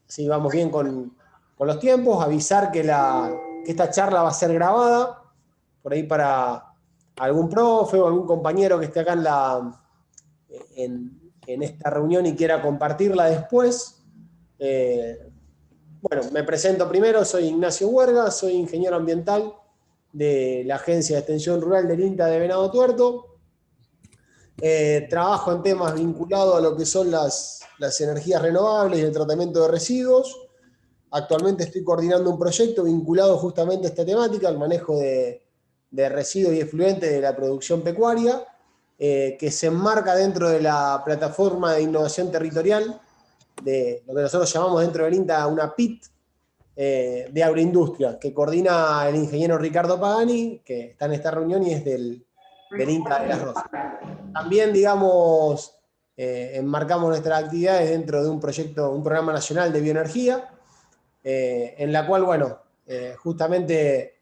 así vamos bien con los tiempos, avisar que esta charla va a ser grabada, por ahí para algún profe o algún compañero que esté acá en esta reunión y quiera compartirla después. Bueno, me presento primero, soy Ignacio Huerga, soy ingeniero ambiental de la Agencia de Extensión Rural del INTA de Venado Tuerto. Trabajo en temas vinculados a lo que son las energías renovables y el tratamiento de residuos. Actualmente estoy coordinando un proyecto vinculado justamente a esta temática, al manejo de residuos y efluentes de la producción pecuaria, que se enmarca dentro de la plataforma de innovación territorial, de lo que nosotros llamamos dentro del INTA una PIT, de agroindustria, que coordina el ingeniero Ricardo Pagani, que está en esta reunión y es del INTA de Las Rosas. También, digamos, enmarcamos nuestras actividades dentro de un proyecto, un programa nacional de bioenergía, en la cual, bueno, justamente,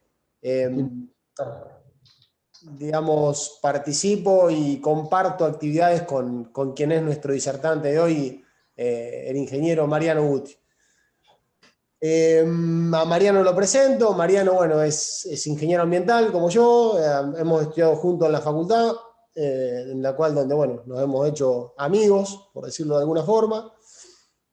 digamos, participo y comparto actividades con quien es nuestro disertante de hoy, el ingeniero Mariano Guti. A Mariano lo presento. Mariano, bueno, es ingeniero ambiental como yo. Hemos estudiado juntos en la facultad, en la cual bueno, nos hemos hecho amigos, por decirlo de alguna forma.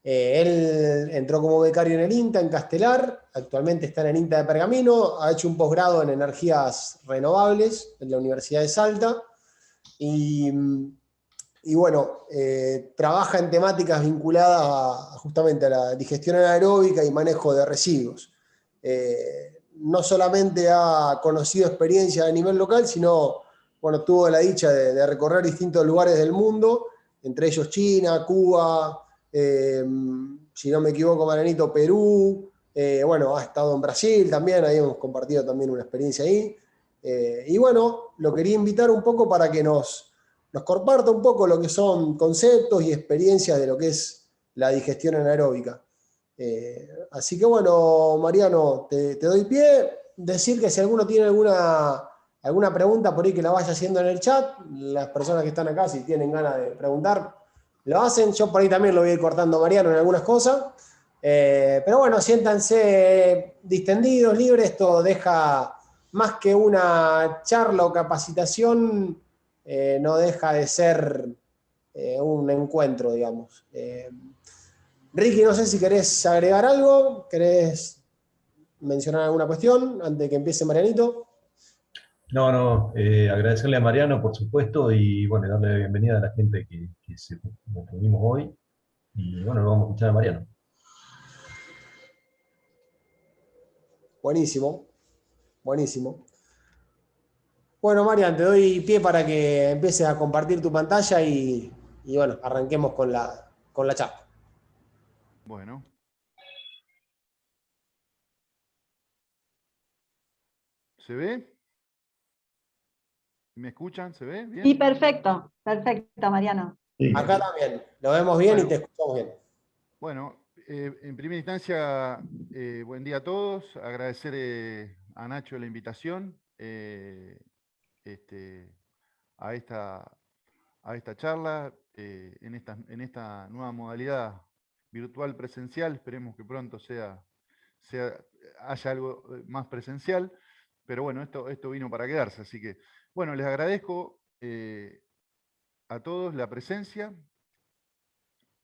Él entró como becario en el INTA, en Castelar. Actualmente está en el INTA de Pergamino. Ha hecho un posgrado en energías renovables en la Universidad de Salta. Y bueno, trabaja en temáticas vinculadas justamente a la digestión anaeróbica y manejo de residuos. No solamente ha conocido experiencias a nivel local, sino, bueno, tuvo la dicha de recorrer distintos lugares del mundo, entre ellos China, Cuba, si no me equivoco, Marianito, Perú, bueno, ha estado en Brasil también, ahí hemos compartido también una experiencia ahí. Y bueno, lo quería invitar un poco para que nos comparta un poco lo que son conceptos y experiencias de lo que es la digestión anaeróbica. Así que bueno, Mariano, te doy pie. Decir que si alguno tiene alguna pregunta por ahí que la vaya haciendo en el chat, las personas que están acá, si tienen ganas de preguntar, lo hacen. Yo por ahí también lo voy a ir cortando a Mariano en algunas cosas. Pero bueno, siéntanse distendidos, libres. Esto deja más que una charla o capacitación, no deja de ser un encuentro, digamos. Ricky, no sé si querés agregar algo, querés mencionar alguna cuestión antes de que empiece Marianito. No, agradecerle a Mariano, por supuesto, y bueno, darle la bienvenida a la gente que nos reunimos hoy. Y bueno, lo vamos a escuchar a Mariano. Buenísimo, buenísimo. Bueno, Marian, te doy pie para que empieces a compartir tu pantalla y bueno, arranquemos con la charla. Bueno. ¿Se ve? ¿Me escuchan? ¿Se ve? ¿Bien? Sí, perfecto, perfecto, Mariano. Sí. Acá también, lo vemos bien y te escuchamos bien. Bueno, en primera instancia, buen día a todos. Agradecer a Nacho la invitación a esta charla, en esta nueva modalidad virtual presencial. Esperemos que pronto haya algo más presencial. Pero bueno, esto vino para quedarse. Así que, bueno, les agradezco a todos la presencia.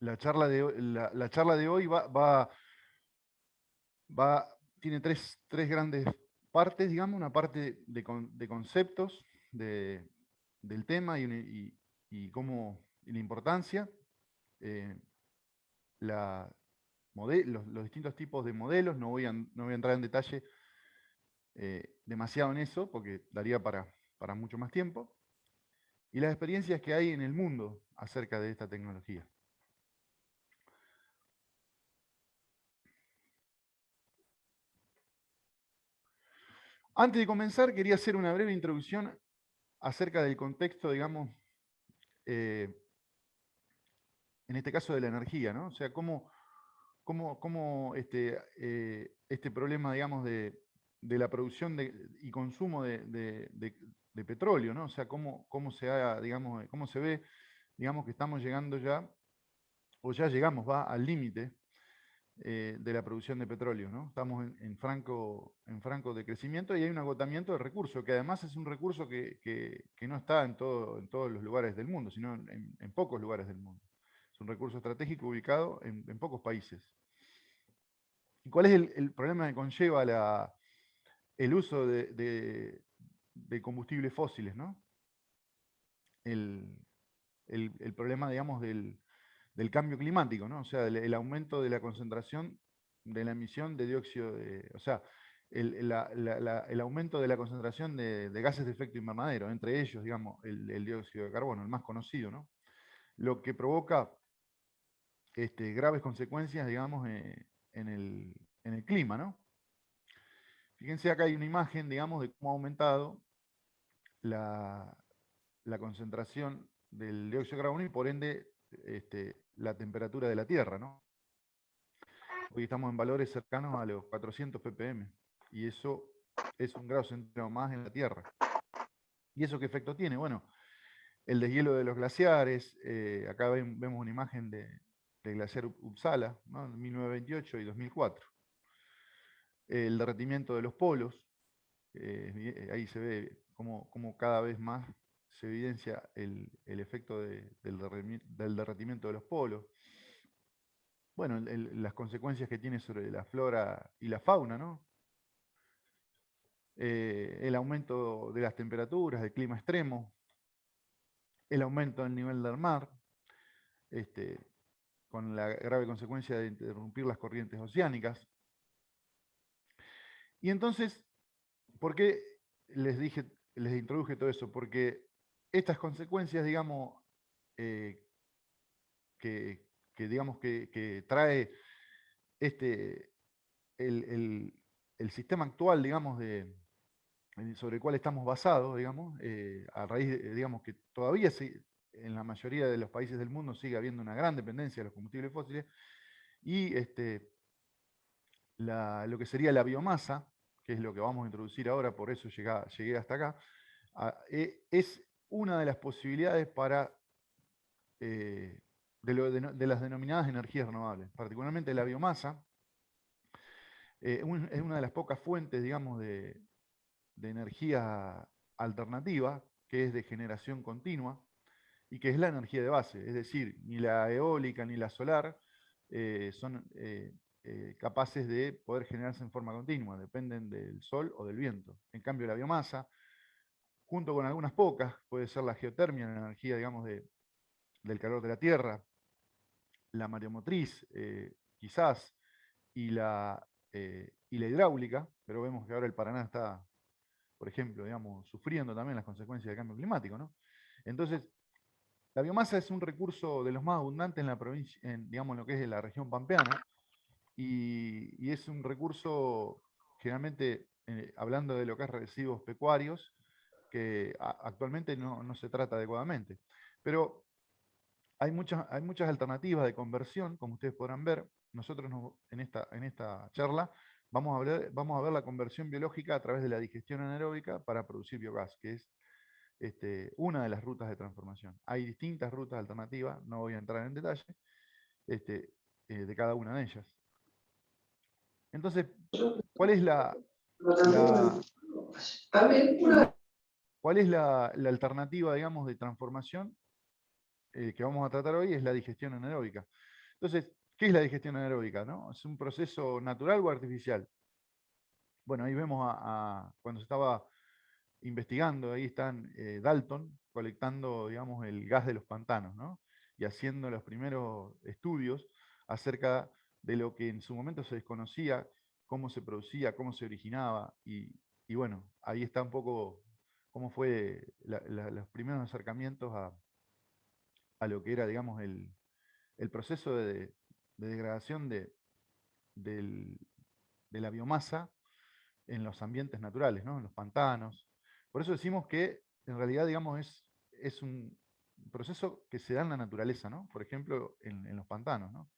La charla de hoy tiene tres grandes partes, digamos. Una parte de conceptos del tema y la importancia, los distintos tipos de modelos. No voy a entrar en detalle demasiado en eso, porque daría para mucho más tiempo. Y las experiencias que hay en el mundo acerca de esta tecnología. Antes de comenzar, quería hacer una breve introducción acerca del contexto, digamos, en este caso de la energía, ¿no? O sea, cómo este problema, digamos, de la producción y consumo de petróleo, ¿no? O sea, cómo se ve, digamos, que estamos llegando ya, o ya llegamos, al límite de la producción de petróleo, ¿no? Estamos en franco decrecimiento y hay un agotamiento del recurso, que además es un recurso que no está en todos los lugares del mundo, sino en pocos lugares del mundo. Es un recurso estratégico ubicado en pocos países. ¿Y cuál es el problema que conlleva el uso de combustibles fósiles, ¿no? El problema, digamos, del cambio climático, ¿no? O sea, el aumento de la concentración de la emisión de dióxido o sea, el aumento de la concentración de gases de efecto invernadero, entre ellos, digamos, el dióxido de carbono, el más conocido, ¿no? Lo que provoca graves consecuencias, digamos, en el clima, ¿no? Fíjense, acá hay una imagen, digamos, de cómo ha aumentado la concentración del dióxido de carbono y por ende la temperatura de la Tierra, ¿no? Hoy estamos en valores cercanos a los 400 ppm y eso es 1 grado centígrado más en la Tierra. ¿Y eso qué efecto tiene? Bueno, el deshielo de los glaciares, acá vemos una imagen del glaciar Uppsala, ¿no? En 1928 y 2004. El derretimiento de los polos, ahí se ve cómo cada vez más se evidencia el efecto del derretimiento de los polos. Bueno, las consecuencias que tiene sobre la flora y la fauna, ¿no? El aumento de las temperaturas, del clima extremo, el aumento del nivel del mar, con la grave consecuencia de interrumpir las corrientes oceánicas. Y entonces, ¿por qué les introduje todo eso? Porque estas consecuencias, digamos, digamos que trae el sistema actual, digamos, sobre el cual estamos basados, digamos, a raíz de, digamos, que todavía en la mayoría de los países del mundo sigue habiendo una gran dependencia de los combustibles fósiles, y lo que sería la biomasa, que es lo que vamos a introducir ahora, por eso llegué hasta acá, es una de las posibilidades para de las denominadas energías renovables. Particularmente la biomasa es una de las pocas fuentes, digamos, de energía alternativa, que es de generación continua, y que es la energía de base. Es decir, ni la eólica ni la solar son capaces de poder generarse en forma continua, dependen del sol o del viento. En cambio, la biomasa, junto con algunas pocas, puede ser la geotermia, la energía, digamos, del calor de la tierra, la mareomotriz, quizás, y la hidráulica, pero vemos que ahora el Paraná está, por ejemplo, digamos, sufriendo también las consecuencias del cambio climático, ¿no? Entonces, la biomasa es un recurso de los más abundantes en la provincia, digamos, en lo que es la región pampeana, y es un recurso, generalmente, hablando de lo que es residuos pecuarios, que actualmente no se trata adecuadamente. Pero hay muchas alternativas de conversión, como ustedes podrán ver. Nosotros en esta charla vamos a ver la conversión biológica a través de la digestión anaeróbica para producir biogás, que es una de las rutas de transformación. Hay distintas rutas alternativas, no voy a entrar en detalle, de cada una de ellas. Entonces, ¿cuál es la alternativa, digamos, de transformación que vamos a tratar hoy? Es la digestión anaeróbica. Entonces, ¿qué es la digestión anaeróbica, no? ¿Es un proceso natural o artificial? Bueno, ahí vemos cuando se estaba investigando, ahí están Dalton colectando, digamos, el gas de los pantanos, ¿no? Y haciendo los primeros estudios acerca de lo que en su momento se desconocía, cómo se producía, cómo se originaba, y bueno, ahí está un poco cómo fue los primeros acercamientos a lo que era, digamos, el proceso de degradación del- de la biomasa en los ambientes naturales, ¿no? En los pantanos. Por eso decimos que en realidad, digamos, es un proceso que se da en la naturaleza, ¿no? Por ejemplo, en los pantanos, ¿no?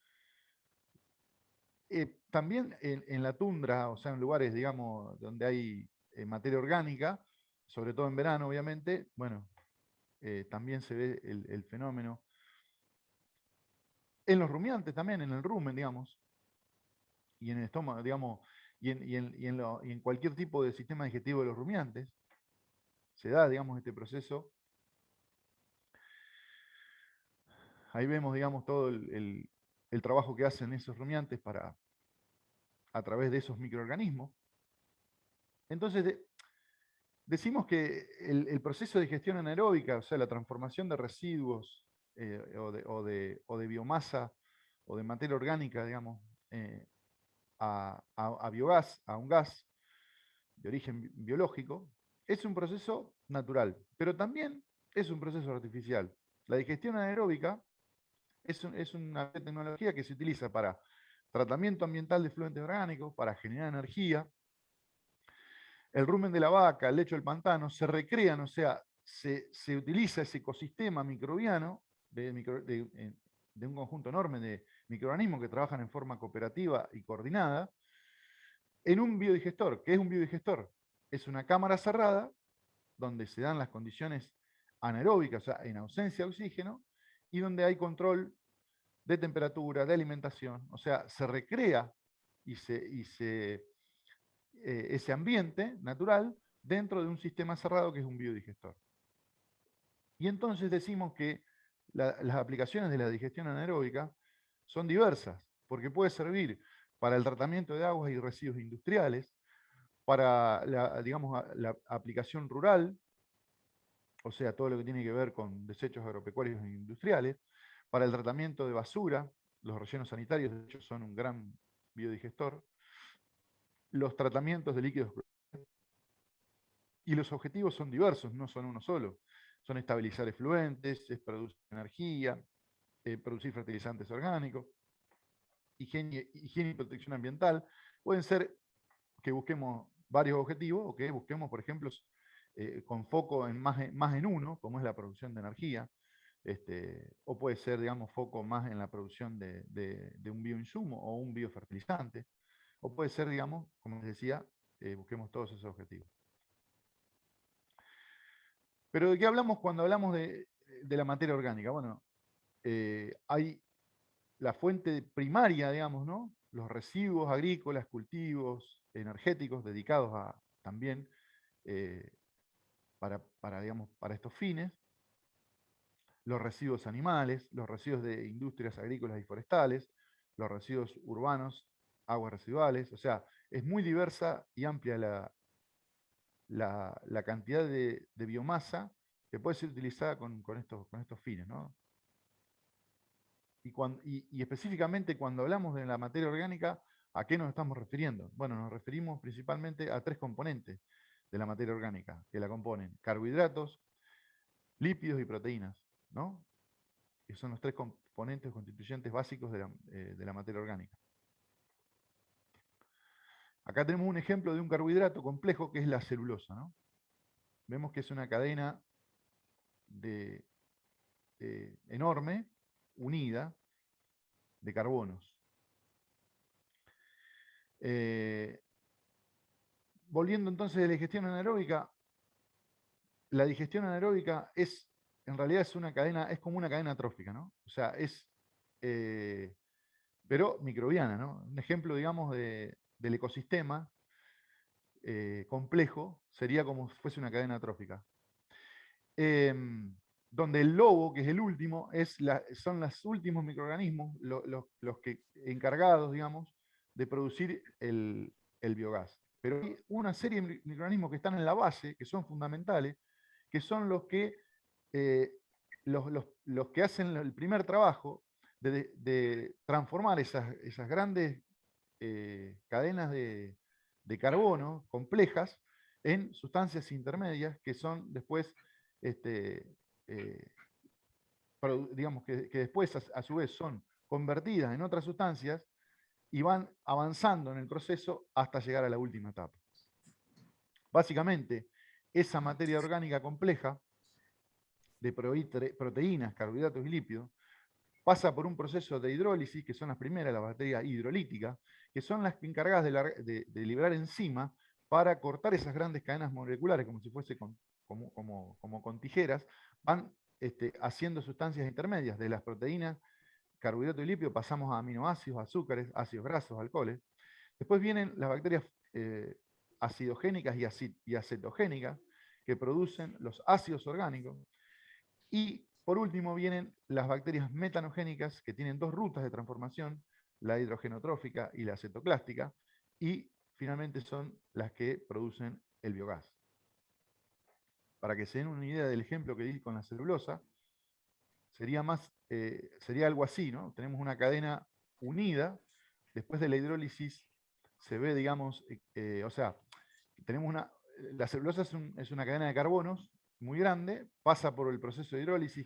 También en la tundra, o sea, en lugares, digamos, donde hay materia orgánica, sobre todo en verano, obviamente, bueno, también se ve el fenómeno. En los rumiantes también, en el rumen, digamos, y en el estómago, digamos, y en cualquier tipo de sistema digestivo de los rumiantes, se da, digamos, este proceso. Ahí vemos, digamos, todo el trabajo que hacen esos rumiantes a través de esos microorganismos. Entonces, decimos que el proceso de digestión anaeróbica, o sea, la transformación de residuos o de biomasa o de materia orgánica, digamos, a biogás, a un gas de origen biológico, es un proceso natural, pero también es un proceso artificial. La digestión anaeróbica es una tecnología que se utiliza para tratamiento ambiental de fluentes orgánicos, para generar energía. El rumen de la vaca, el lecho del pantano, se recrean, o sea, se utiliza ese ecosistema microbiano de un conjunto enorme de microorganismos que trabajan en forma cooperativa y coordinada en un biodigestor. ¿Qué es un biodigestor? Es una cámara cerrada donde se dan las condiciones anaeróbicas, o sea, en ausencia de oxígeno, y donde hay control de temperatura, de alimentación, o sea, se recrea ese ambiente natural dentro de un sistema cerrado que es un biodigestor. Y entonces decimos que las aplicaciones de la digestión anaeróbica son diversas, porque puede servir para el tratamiento de aguas y residuos industriales, para digamos, la aplicación rural, o sea, todo lo que tiene que ver con desechos agropecuarios e industriales, para el tratamiento de basura, los rellenos sanitarios de hecho son un gran biodigestor, los tratamientos de líquidos, y los objetivos son diversos, no son uno solo. Son estabilizar efluentes, es producir energía, producir fertilizantes orgánicos, higiene y protección ambiental. Pueden ser que busquemos varios objetivos o que busquemos, por ejemplo, con foco en más en uno, como es la producción de energía, o puede ser, digamos, foco más en la producción de un bioinsumo o un biofertilizante, o puede ser, digamos, como les decía, busquemos todos esos objetivos. Pero ¿de qué hablamos cuando hablamos de la materia orgánica? Bueno, hay la fuente primaria, digamos, ¿no? Los residuos agrícolas, cultivos, energéticos dedicados también digamos, para estos fines, los residuos animales, los residuos de industrias agrícolas y forestales, los residuos urbanos, aguas residuales, o sea, es muy diversa y amplia la cantidad de biomasa que puede ser utilizada con estos fines, ¿no? Y específicamente cuando hablamos de la materia orgánica, ¿a qué nos estamos refiriendo? Bueno, nos referimos principalmente a tres componentes de la materia orgánica, que la componen: carbohidratos, lípidos y proteínas, ¿no? Que son los tres componentes constituyentes básicos de la materia orgánica. Acá tenemos un ejemplo de un carbohidrato complejo que es la celulosa, ¿no? Vemos que es una cadena enorme, unida, de carbonos. Volviendo entonces de la digestión anaeróbica, la digestión anaeróbica en realidad es como una cadena trófica, ¿no? O sea, pero microbiana, ¿no? Un ejemplo, digamos, del ecosistema complejo sería como si fuese una cadena trófica. Donde el lobo, que es el último, son los últimos microorganismos, los que encargados, digamos, de producir el biogás. Pero hay una serie de microorganismos que están en la base, que son fundamentales, que son los que hacen el primer trabajo de transformar esas grandes cadenas de carbono complejas en sustancias intermedias que son después, digamos que después a su vez son convertidas en otras sustancias y van avanzando en el proceso hasta llegar a la última etapa. Básicamente, esa materia orgánica compleja de proteínas, carbohidratos y lípidos pasa por un proceso de hidrólisis, que son las primeras, la bacteria hidrolítica, que son las encargadas de liberar enzimas para cortar esas grandes cadenas moleculares, como si fuese como con tijeras, van haciendo sustancias intermedias de las proteínas, carbohidratos y lípidos, pasamos a aminoácidos, azúcares, ácidos grasos, alcoholes, Después vienen las bacterias acidogénicas y acetogénicas, que producen los ácidos orgánicos. Y por último vienen las bacterias metanogénicas, que tienen dos rutas de transformación, la hidrogenotrófica y la acetoclástica, y finalmente son las que producen el biogás. Para que se den una idea del ejemplo que di con la celulosa, sería algo así, ¿no? Tenemos una cadena unida, después de la hidrólisis se ve, digamos, o sea, tenemos la celulosa es una cadena de carbonos muy grande, pasa por el proceso de hidrólisis,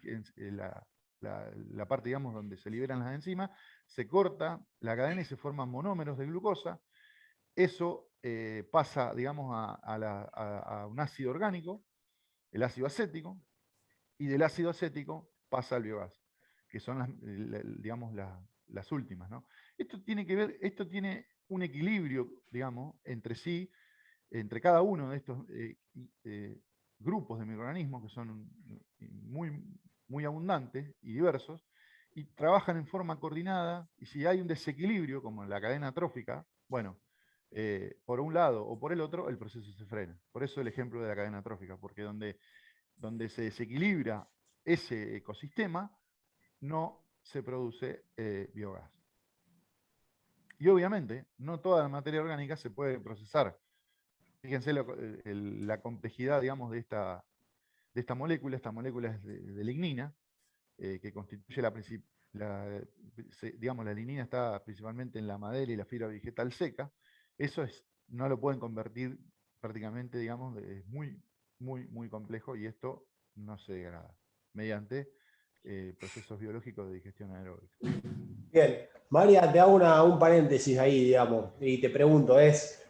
la parte, digamos, donde se liberan las enzimas, se corta la cadena y se forman monómeros de glucosa. Eso pasa, digamos, a un ácido orgánico, el ácido acético, y del ácido acético pasa al biogás, que son digamos, las últimas, ¿no? Esto tiene un equilibrio, digamos, entre sí, entre cada uno de estos grupos de microorganismos, que son muy, muy abundantes y diversos, y trabajan en forma coordinada, y si hay un desequilibrio, como en la cadena trófica, bueno, por un lado o por el otro, el proceso se frena. Por eso el ejemplo de la cadena trófica, porque donde se desequilibra ese ecosistema, no se produce biogás. Y obviamente, no toda la materia orgánica se puede procesar. Fíjense la complejidad, digamos, de esta molécula. Esta molécula es de lignina, que constituye digamos, la lignina está principalmente en la madera y la fibra vegetal seca. Eso no lo pueden convertir prácticamente, digamos, es muy, muy, muy complejo, y esto no se degrada mediante procesos biológicos de digestión anaeróbica. Bien, María, te hago un paréntesis ahí, digamos, y te pregunto, es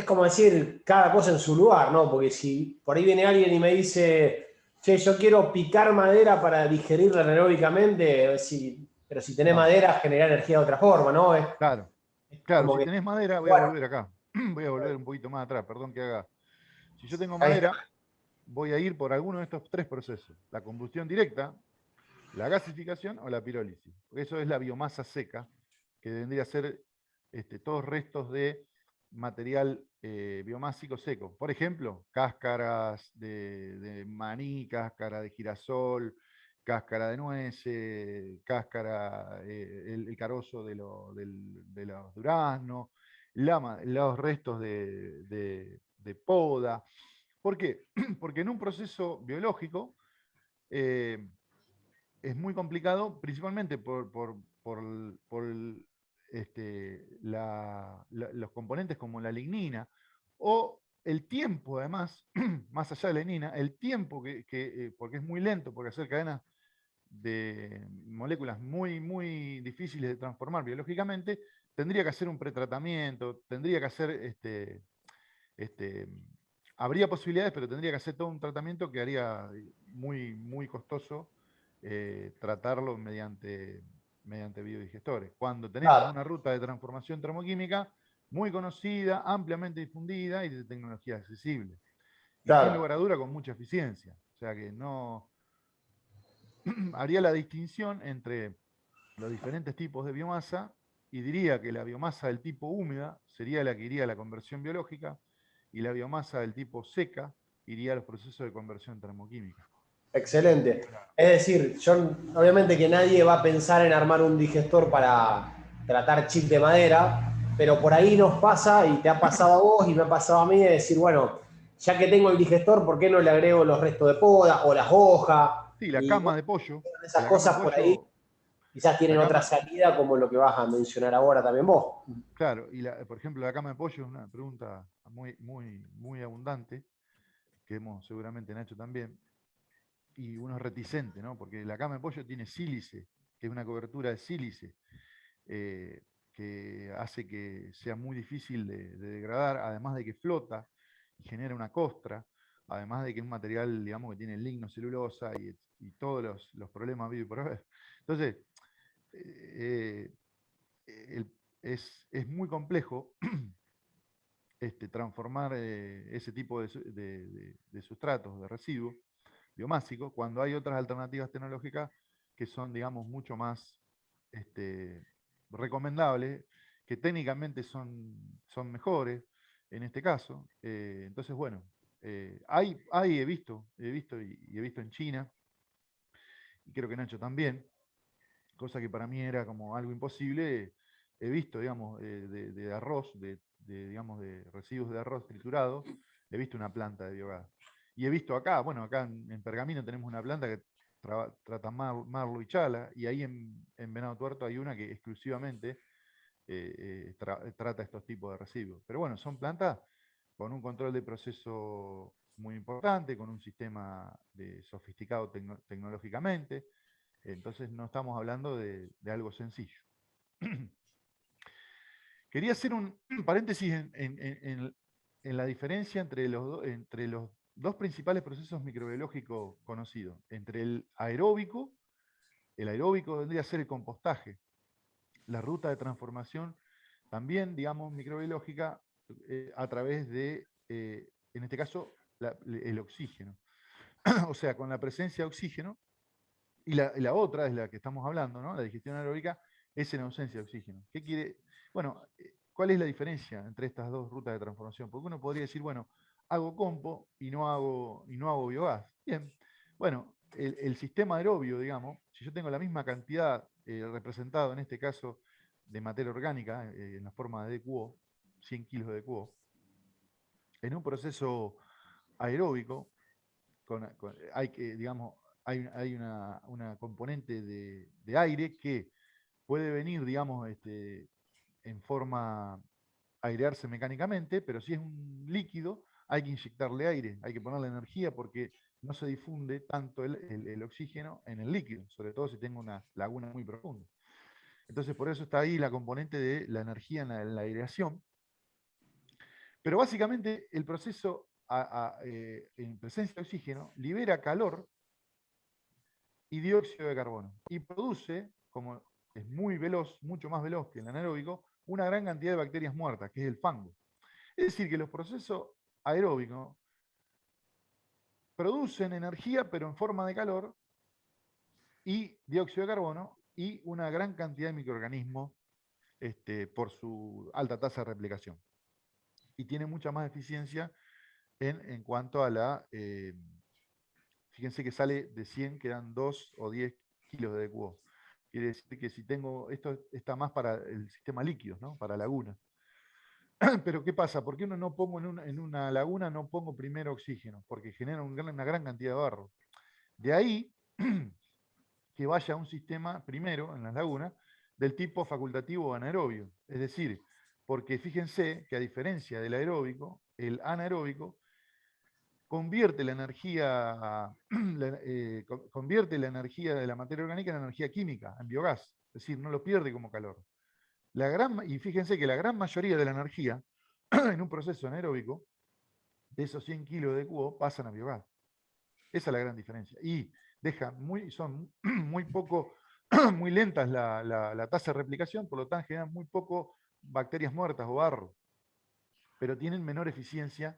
como decir cada cosa en su lugar, ¿no? Porque si por ahí viene alguien y me dice, che, yo quiero picar madera para digerirla anaeróbicamente, pero si tenés No, madera, genera energía de otra forma, ¿no? claro, Como si que, tenés madera, voy a bueno, volver acá. Voy a volver un poquito más atrás, perdón que haga. Si yo tengo ahí está. madera, voy a ir por alguno de estos tres procesos: la combustión directa, la gasificación o la pirólisis. Porque eso es la biomasa seca, que vendría a ser todos restos de material biomásico seco. Por ejemplo, cáscaras de maní, cáscara de girasol, cáscara de nueces, cáscara, el carozo de los duraznos, los restos de poda. ¿Por qué? Porque en un proceso biológico es muy complicado, principalmente por los componentes como la lignina, o el tiempo, además, más allá de la lignina, el tiempo porque es muy lento, porque hacer cadenas de moléculas muy, muy difíciles de transformar biológicamente, tendría que hacer un pretratamiento, tendría que hacer habría posibilidades, pero tendría que hacer todo un tratamiento que haría muy, muy costoso tratarlo mediante biodigestores. Cuando tenemos Claro, una ruta de transformación termoquímica muy conocida, ampliamente difundida y de tecnología accesible. Y sin claro. lugar a duda con mucha eficiencia. O sea que no haría la distinción entre los diferentes tipos de biomasa, y diría que la biomasa del tipo húmeda sería la que iría a la conversión biológica, y la biomasa del tipo seca iría a los procesos de conversión termoquímica. Excelente. Es decir, obviamente que nadie va a pensar en armar un digestor para tratar chip de madera, pero por ahí nos pasa, y te ha pasado a vos y me ha pasado a mí, de decir, bueno, ya que tengo el digestor, ¿por qué no le agrego los restos de poda o las hojas? Sí, la Y cama bueno, de pollo, que esas la cama de cosas por ahí pollo, quizás tienen la otra cama, salida, como lo que vas a mencionar ahora también vos. claro, y por ejemplo, la cama de pollo es una pregunta muy, muy, muy abundante, que hemos seguramente Nacho también, y uno es reticente, ¿no? Porque la cama de pollo tiene sílice, que es una cobertura de sílice, que hace que sea muy difícil de degradar, además de que flota y genera una costra, además de que es un material, digamos, que tiene lignocelulosa y todos los problemas habidos y por haber. Entonces, eh, es muy complejo transformar ese tipo de sustratos, de residuos biomásicos, cuando hay otras alternativas tecnológicas que son, digamos, mucho más recomendables que técnicamente son mejores en este caso. Entonces, bueno, he visto y he visto en China, y creo que Nacho también, cosa que para mí era como algo imposible. He visto, digamos, de arroz, digamos, de residuos de arroz triturados, he visto una planta de biogás. Y he visto acá, bueno, acá en Pergamino tenemos una planta que trata marlo y chala, y ahí en Venado Tuerto hay una que exclusivamente trata estos tipos de residuos. Pero bueno, son plantas con un control de proceso muy importante, con un sistema sofisticado tecnológicamente. Entonces no estamos hablando de algo sencillo. Quería hacer un paréntesis en la diferencia entre los dos principales procesos microbiológicos conocidos, entre el aeróbico vendría a ser el compostaje, la ruta de transformación también, digamos, microbiológica, a través de, en este caso, el oxígeno. O sea, con la presencia de oxígeno, y la otra es la que estamos hablando, ¿no? La digestión anaeróbica es en ausencia de oxígeno. ¿Qué quiere? Bueno, ¿cuál es la diferencia entre estas dos rutas de transformación? Porque uno podría decir, bueno, hago compo y no hago biogás. Bien, bueno, el sistema aerobio, digamos, si yo tengo la misma cantidad representado en este caso de materia orgánica en la forma de DQO, 100 kilos de DQO, en un proceso aeróbico, digamos, hay una componente de aire que puede venir, digamos, en forma airearse mecánicamente, pero si es un líquido, hay que inyectarle aire, hay que ponerle energía porque no se difunde tanto el oxígeno en el líquido, sobre todo si tengo una laguna muy profunda. Entonces, por eso está ahí la componente de la energía en la aireación. Pero básicamente el proceso en presencia de oxígeno libera calor y dióxido de carbono y produce, como es muy veloz, mucho más veloz que el anaeróbico, una gran cantidad de bacterias muertas, que es el fango. Es decir, que los procesos aeróbicos producen energía, pero en forma de calor y dióxido de carbono y una gran cantidad de microorganismos por su alta tasa de replicación. Y tiene mucha más eficiencia en cuanto a fíjense que sale de 100, quedan 2 o 10 kilos de DQO. Quiere decir que si tengo, esto está más para el sistema líquido, ¿no? Para lagunas. Pero ¿qué pasa? ¿Por qué uno no pongo en una laguna, no pongo primero oxígeno? Porque genera una gran cantidad de barro. De ahí que vaya a un sistema primero en las lagunas del tipo facultativo anaerobio. Es decir, porque fíjense que a diferencia del aeróbico, el anaeróbico convierte la energía, convierte la energía de la materia orgánica en energía química, en biogás. Es decir, no lo pierde como calor. Y fíjense que la gran mayoría de la energía en un proceso anaeróbico, de esos 100 kilos de cubo, pasan a biogás. Esa es la gran diferencia. Y son muy poco, muy lentas la tasa de replicación, por lo tanto generan muy poco bacterias muertas o barro, pero tienen menor eficiencia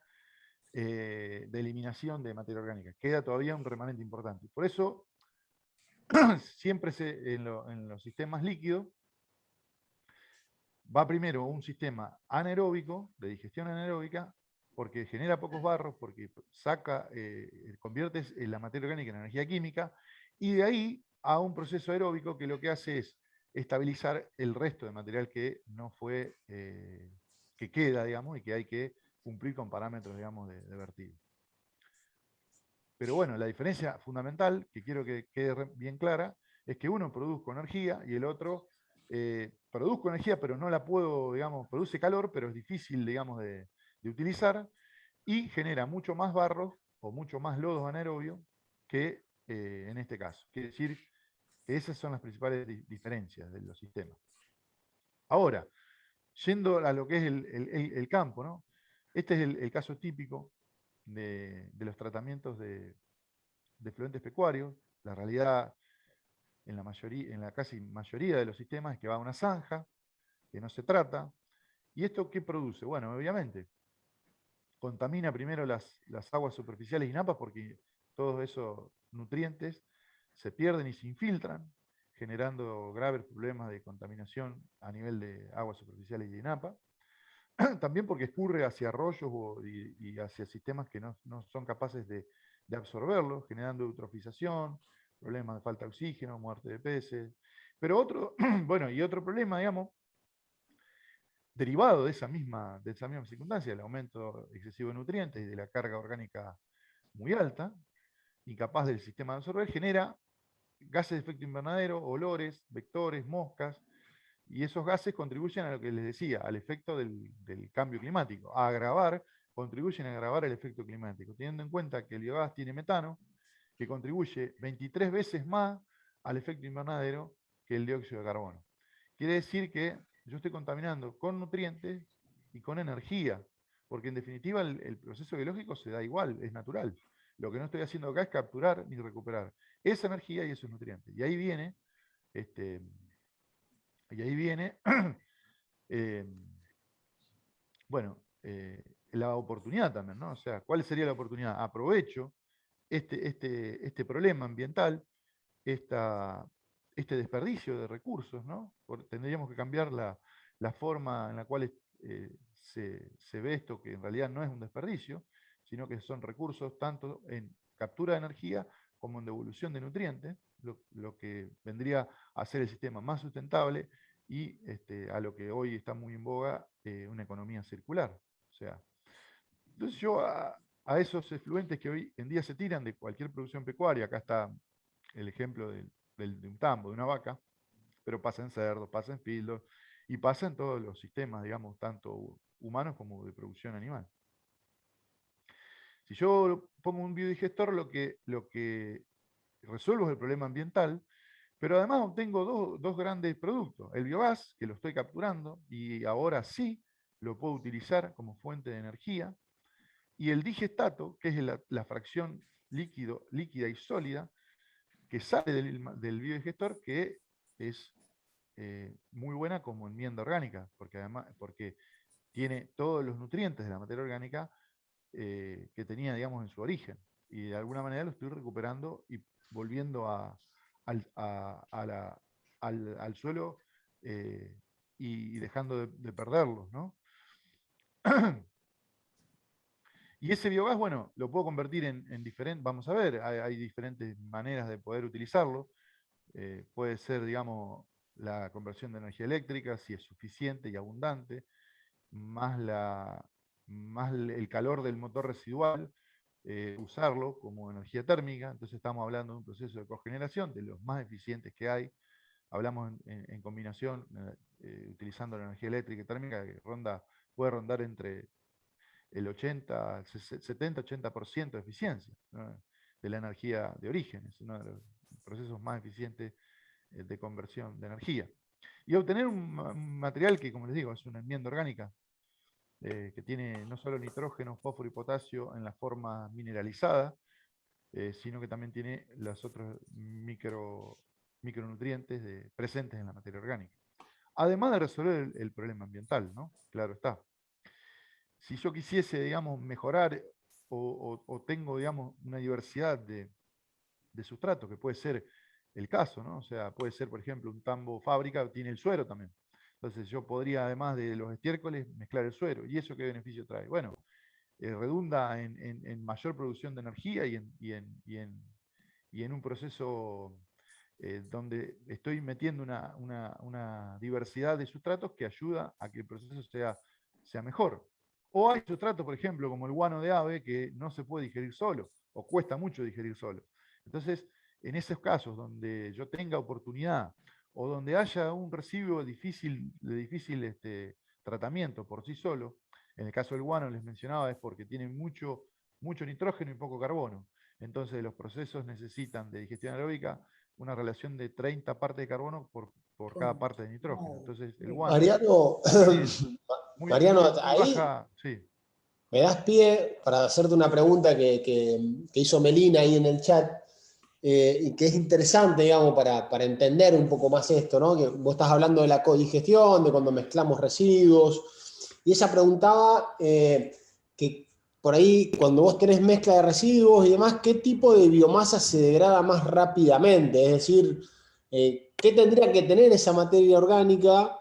de eliminación de materia orgánica. Queda todavía un remanente importante. Por eso, siempre en los sistemas líquidos, va primero un sistema anaeróbico, de digestión anaeróbica, porque genera pocos barros, porque convierte la materia orgánica en energía química, y de ahí a un proceso aeróbico que lo que hace es estabilizar el resto de material que no fue, que queda, digamos, y que hay que cumplir con parámetros, digamos, de vertido. Pero bueno, la diferencia fundamental, que quiero que quede bien clara, es que uno produzco energía y el otro produzco energía, pero no la puedo, digamos, produce calor, pero es difícil, digamos, de utilizar, y genera mucho más barros o mucho más lodos anaerobios que en este caso. Quiere decir que esas son las principales diferencias de los sistemas. Ahora, yendo a lo que es el campo, ¿no? Este es el caso típico de los tratamientos de efluentes pecuarios. La realidad en la casi mayoría de los sistemas es que va a una zanja, que no se trata. ¿Y esto qué produce? Bueno, obviamente, contamina primero las aguas superficiales y napas porque todos esos nutrientes se pierden y se infiltran, generando graves problemas de contaminación a nivel de aguas superficiales y de INAPA. También porque escurre hacia arroyos y hacia sistemas que no son capaces de absorberlo, generando eutrofización, problemas de falta de oxígeno, muerte de peces. Pero otro, bueno, y otro problema, digamos, derivado de esa misma circunstancia, el aumento excesivo de nutrientes y de la carga orgánica muy alta, incapaz del sistema de absorber, genera gases de efecto invernadero, olores, vectores, moscas, y esos gases contribuyen a lo que les decía, al efecto del cambio climático, contribuyen a agravar el efecto climático, teniendo en cuenta que el biogás tiene metano, que contribuye 23 veces más al efecto invernadero que el dióxido de carbono. Quiere decir que yo estoy contaminando con nutrientes y con energía, porque en definitiva el proceso biológico se da igual, es natural. Lo que no estoy haciendo acá es capturar ni recuperar esa energía y esos nutrientes. Y ahí viene, bueno, la oportunidad también, ¿no? O sea, ¿cuál sería la oportunidad? Aprovecho este problema ambiental, este desperdicio de recursos, ¿no? Tendríamos que cambiar la forma en la cual se ve esto, que en realidad no es un desperdicio, sino que son recursos tanto en captura de energía como en devolución de nutrientes, lo que vendría a ser el sistema más sustentable y a lo que hoy está muy en boga, una economía circular. O sea, entonces yo a esos efluentes que hoy en día se tiran de cualquier producción pecuaria, acá está el ejemplo de un tambo, de una vaca, pero pasa en cerdos, pasa en fildos y pasa en todos los sistemas, digamos, tanto humanos como de producción animal. Si yo pongo un biodigestor, lo que resuelvo es el problema ambiental, pero además obtengo dos grandes productos. El biogás, que lo estoy capturando, y ahora sí lo puedo utilizar como fuente de energía, y el digestato, que es la fracción líquida y sólida, que sale del biodigestor, que es muy buena como enmienda orgánica, porque tiene todos los nutrientes de la materia orgánica que tenía, digamos, en su origen. Y de alguna manera lo estoy recuperando y volviendo al suelo y dejando de perderlos, ¿no? Y ese biogás, bueno, lo puedo convertir en diferentes, vamos a ver, hay diferentes maneras de poder utilizarlo. Puede ser, digamos, la conversión de energía eléctrica, si es suficiente y abundante, más el calor del motor residual, usarlo como energía térmica. Entonces estamos hablando de un proceso de cogeneración de los más eficientes que hay. Hablamos en combinación, utilizando la energía eléctrica y térmica, que puede rondar entre el 70-80% de eficiencia, ¿no?, de la energía de origen. Es uno de los procesos más eficientes de conversión de energía. Y obtener un material que, como les digo, es una enmienda orgánica, que tiene no solo nitrógeno, fósforo y potasio en la forma mineralizada, sino que también tiene los otros micronutrientes presentes en la materia orgánica. Además de resolver el problema ambiental, ¿no? Claro está. Si yo quisiese, digamos, mejorar o tengo, digamos, una diversidad de sustratos, que puede ser el caso, ¿no? O sea, puede ser, por ejemplo, un tambo fábrica, tiene el suero también. Entonces yo podría, además de los estiércoles, mezclar el suero. ¿Y eso qué beneficio trae? Bueno, redunda en mayor producción de energía y en un proceso donde estoy metiendo una diversidad de sustratos que ayuda a que el proceso sea mejor. O hay sustratos, por ejemplo, como el guano de ave, que no se puede digerir solo, o cuesta mucho digerir solo. Entonces, en esos casos donde yo tenga oportunidad, o donde haya un residuo de difícil tratamiento por sí solo, en el caso del guano les mencionaba, es porque tiene mucho nitrógeno y poco carbono. Entonces los procesos necesitan de digestión anaeróbica una relación de 30 partes de carbono por cada parte de nitrógeno. Entonces el guano... Mariano, ahí sí. me das pie para hacerte una pregunta que hizo Melina ahí en el chat, y que es interesante, digamos, para entender un poco más esto, ¿no? Que vos estás hablando de la codigestión, de cuando mezclamos residuos, y ella preguntaba que por ahí, cuando vos tenés mezcla de residuos y demás, ¿qué tipo de biomasa se degrada más rápidamente? Es decir, ¿Qué tendría que tener esa materia orgánica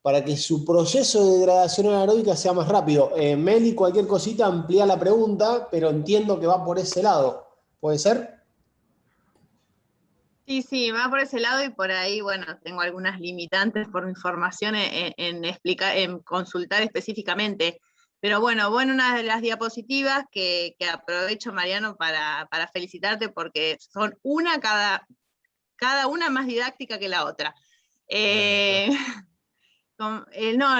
para que su proceso de degradación anaeróbica sea más rápido? Meli, cualquier cosita, amplía la pregunta, pero entiendo que va por ese lado. ¿Puede ser? Sí, sí, va por ese lado y por ahí, bueno, tengo algunas limitantes por mi formación en explicar, en consultar específicamente. Pero bueno, una de las diapositivas que aprovecho, Mariano, para felicitarte porque son cada una más didáctica que la otra. No,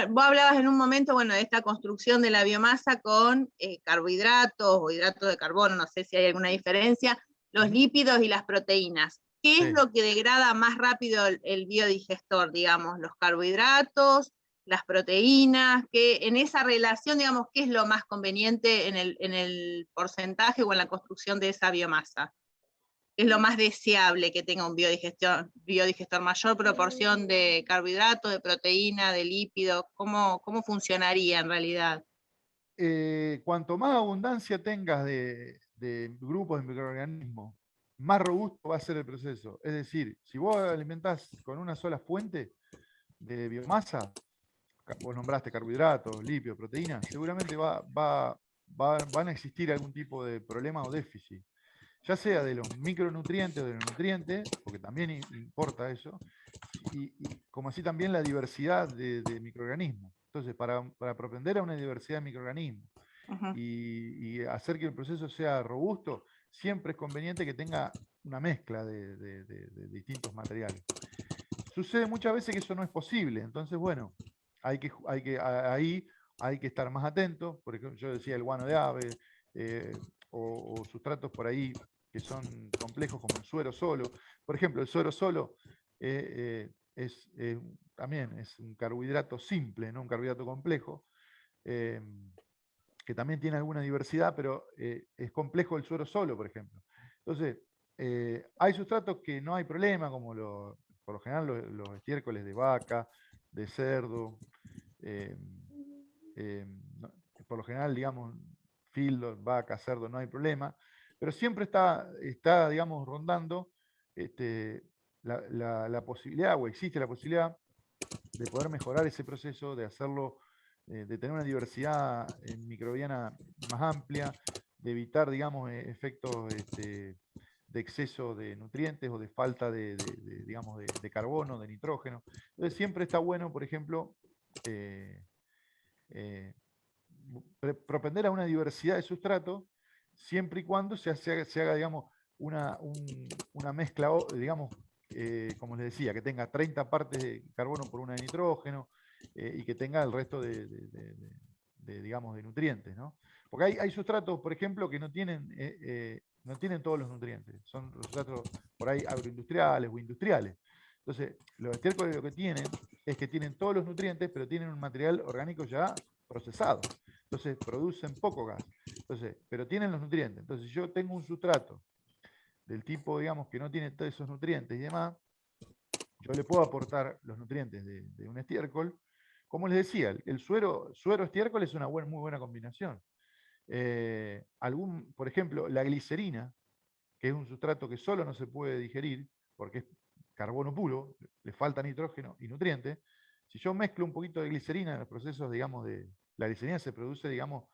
vos hablabas en un momento, bueno, de esta construcción de la biomasa con carbohidratos o hidratos de carbono, no sé si hay alguna diferencia, los lípidos y las proteínas. ¿Qué es lo que degrada más rápido el biodigestor, digamos? ¿Los carbohidratos, las proteínas? En esa relación, digamos, qué es lo más conveniente en el porcentaje o en la construcción de esa biomasa? ¿Es lo más deseable que tenga un biodigestor, mayor proporción de carbohidratos, de proteína, de lípidos? ¿Cómo funcionaría en realidad? Cuanto más abundancia tengas de grupos de microorganismos, más robusto va a ser el proceso. Es decir, si vos alimentás con una sola fuente de biomasa, vos nombraste carbohidratos, lípidos, proteínas, seguramente van a existir algún tipo de problema o déficit, ya sea de los micronutrientes o de los nutrientes, porque también importa eso, y como así también la diversidad de microorganismos. Entonces, para propender a una diversidad de microorganismos y hacer que el proceso sea robusto, siempre es conveniente que tenga una mezcla de distintos materiales. Sucede muchas veces que eso no es posible, entonces, bueno, ahí hay que estar más atentos. Por ejemplo, yo decía el guano de ave, o sustratos por ahí que son complejos como el suero solo. Por ejemplo, el suero solo también es un carbohidrato simple, no un carbohidrato complejo, que también tiene alguna diversidad, pero es complejo el suero solo, por ejemplo. Entonces, hay sustratos que no hay problema, como por lo general los estiércoles de vaca, de cerdo, por lo general, digamos, fildo, vaca, cerdo, no hay problema, pero siempre está digamos, rondando la posibilidad, o existe la posibilidad, de poder mejorar ese proceso, de hacerlo, de tener una diversidad microbiana más amplia, de evitar, digamos, efectos de exceso de nutrientes o de falta digamos, de carbono, de nitrógeno. Entonces siempre está bueno, por ejemplo, propender a una diversidad de sustrato, siempre y cuando se haga digamos, una mezcla, digamos, como les decía, que tenga 30 partes de carbono por una de nitrógeno, y que tenga el resto digamos, de nutrientes, ¿no? Porque hay sustratos, por ejemplo, que no tienen todos los nutrientes. Son sustratos por ahí agroindustriales o industriales. Entonces, los estiércoles lo que tienen es que tienen todos los nutrientes, pero tienen un material orgánico ya procesado. Entonces, producen poco gas. Entonces, pero tienen los nutrientes. Entonces, si yo tengo un sustrato del tipo, digamos, que no tiene todos esos nutrientes y demás, yo le puedo aportar los nutrientes de un estiércol. Como les decía, el suero-estiércol es una muy buena combinación. Por ejemplo, la glicerina, que es un sustrato que solo no se puede digerir, porque es carbono puro, le falta nitrógeno y nutrientes. Si yo mezclo un poquito de glicerina en los procesos, digamos, la glicerina se produce, digamos,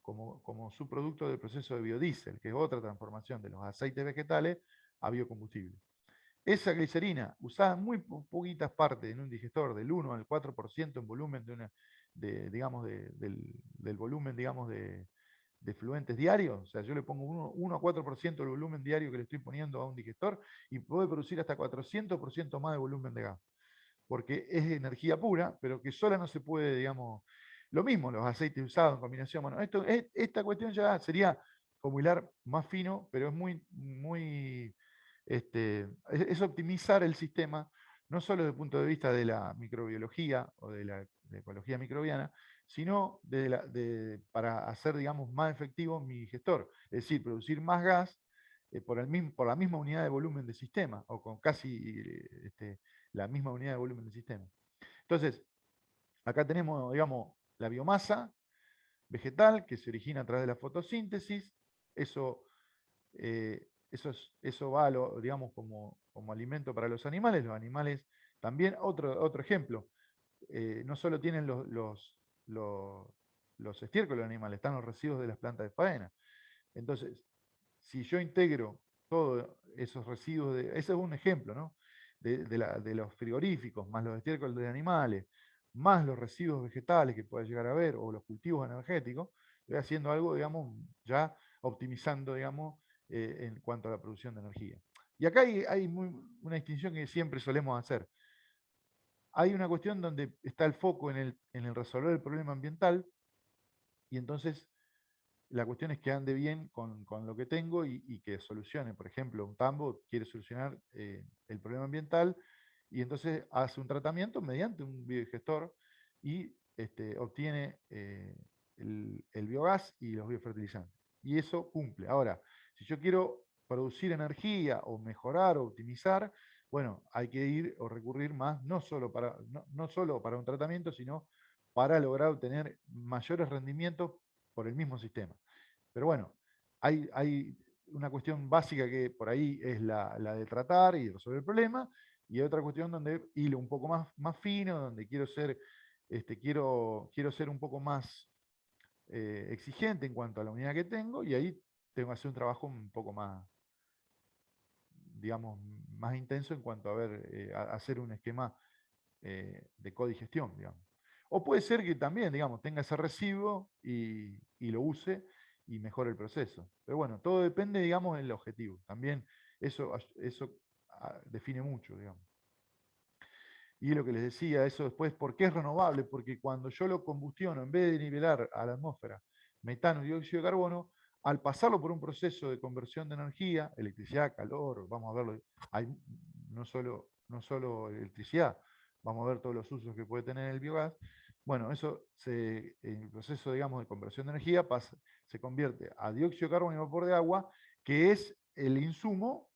como subproducto del proceso de biodiesel, que es otra transformación de los aceites vegetales a biocombustible. Esa glicerina, usada en muy poquitas partes en un digestor, del 1 al 4% en volumen digamos, del volumen, digamos, de fluentes diarios, o sea, yo le pongo 1 a 4% del volumen diario que le estoy poniendo a un digestor y puede producir hasta 400% más de volumen de gas, porque es energía pura, pero que sola no se puede, digamos, lo mismo los aceites usados en combinación. Bueno, esta cuestión ya sería como hilar más fino, pero es es optimizar el sistema, no solo desde el punto de vista de la microbiología o de la ecología microbiana, sino para hacer, digamos, más efectivo mi digestor. Es decir, producir más gas por la misma unidad de volumen de sistema, o con casi la misma unidad de volumen de sistema. Entonces, acá tenemos, digamos, la biomasa vegetal que se origina a través de la fotosíntesis. Eso va, digamos, como como alimento para los animales también, otro ejemplo, no solo tienen los estiércoles de los animales, están los residuos de las plantas de faena. Entonces, si yo integro todos esos residuos, ese es un ejemplo, ¿no? de los frigoríficos, más los estiércoles de animales, más los residuos vegetales que pueda llegar a haber, o los cultivos energéticos, estoy haciendo algo, digamos, ya optimizando, digamos, en cuanto a la producción de energía. Y acá hay una distinción que siempre solemos hacer. Hay una cuestión donde está el foco en el resolver el problema ambiental, y entonces la cuestión es que ande bien con lo que tengo y que solucione. Por ejemplo, un tambo quiere solucionar el problema ambiental y entonces hace un tratamiento mediante un biodigestor y obtiene el biogás y los biofertilizantes. Y eso cumple. Ahora, si yo quiero producir energía o mejorar o optimizar, bueno, hay que ir o recurrir más, no solo para un tratamiento, sino para lograr obtener mayores rendimientos por el mismo sistema. Pero bueno, hay una cuestión básica que por ahí es la de tratar y resolver el problema, y otra cuestión donde hilo un poco más fino, donde quiero ser un poco más exigente en cuanto a la unidad que tengo, y ahí tengo que hacer un trabajo un poco más, digamos, más intenso en cuanto a hacer un esquema de codigestión, digamos. O puede ser que también, digamos, tenga ese residuo y lo use y mejore el proceso. Pero bueno, todo depende, digamos, del objetivo. También eso define mucho, digamos. Y lo que les decía, eso después, ¿por qué es renovable? Porque cuando yo lo combustiono, en vez de nivelar a la atmósfera metano y dióxido de carbono, al pasarlo por un proceso de conversión de energía, electricidad, calor, vamos a verlo, hay no solo electricidad, vamos a ver todos los usos que puede tener el biogás. Bueno, en el proceso, digamos, de conversión de energía se convierte a dióxido de carbono y vapor de agua, que es el insumo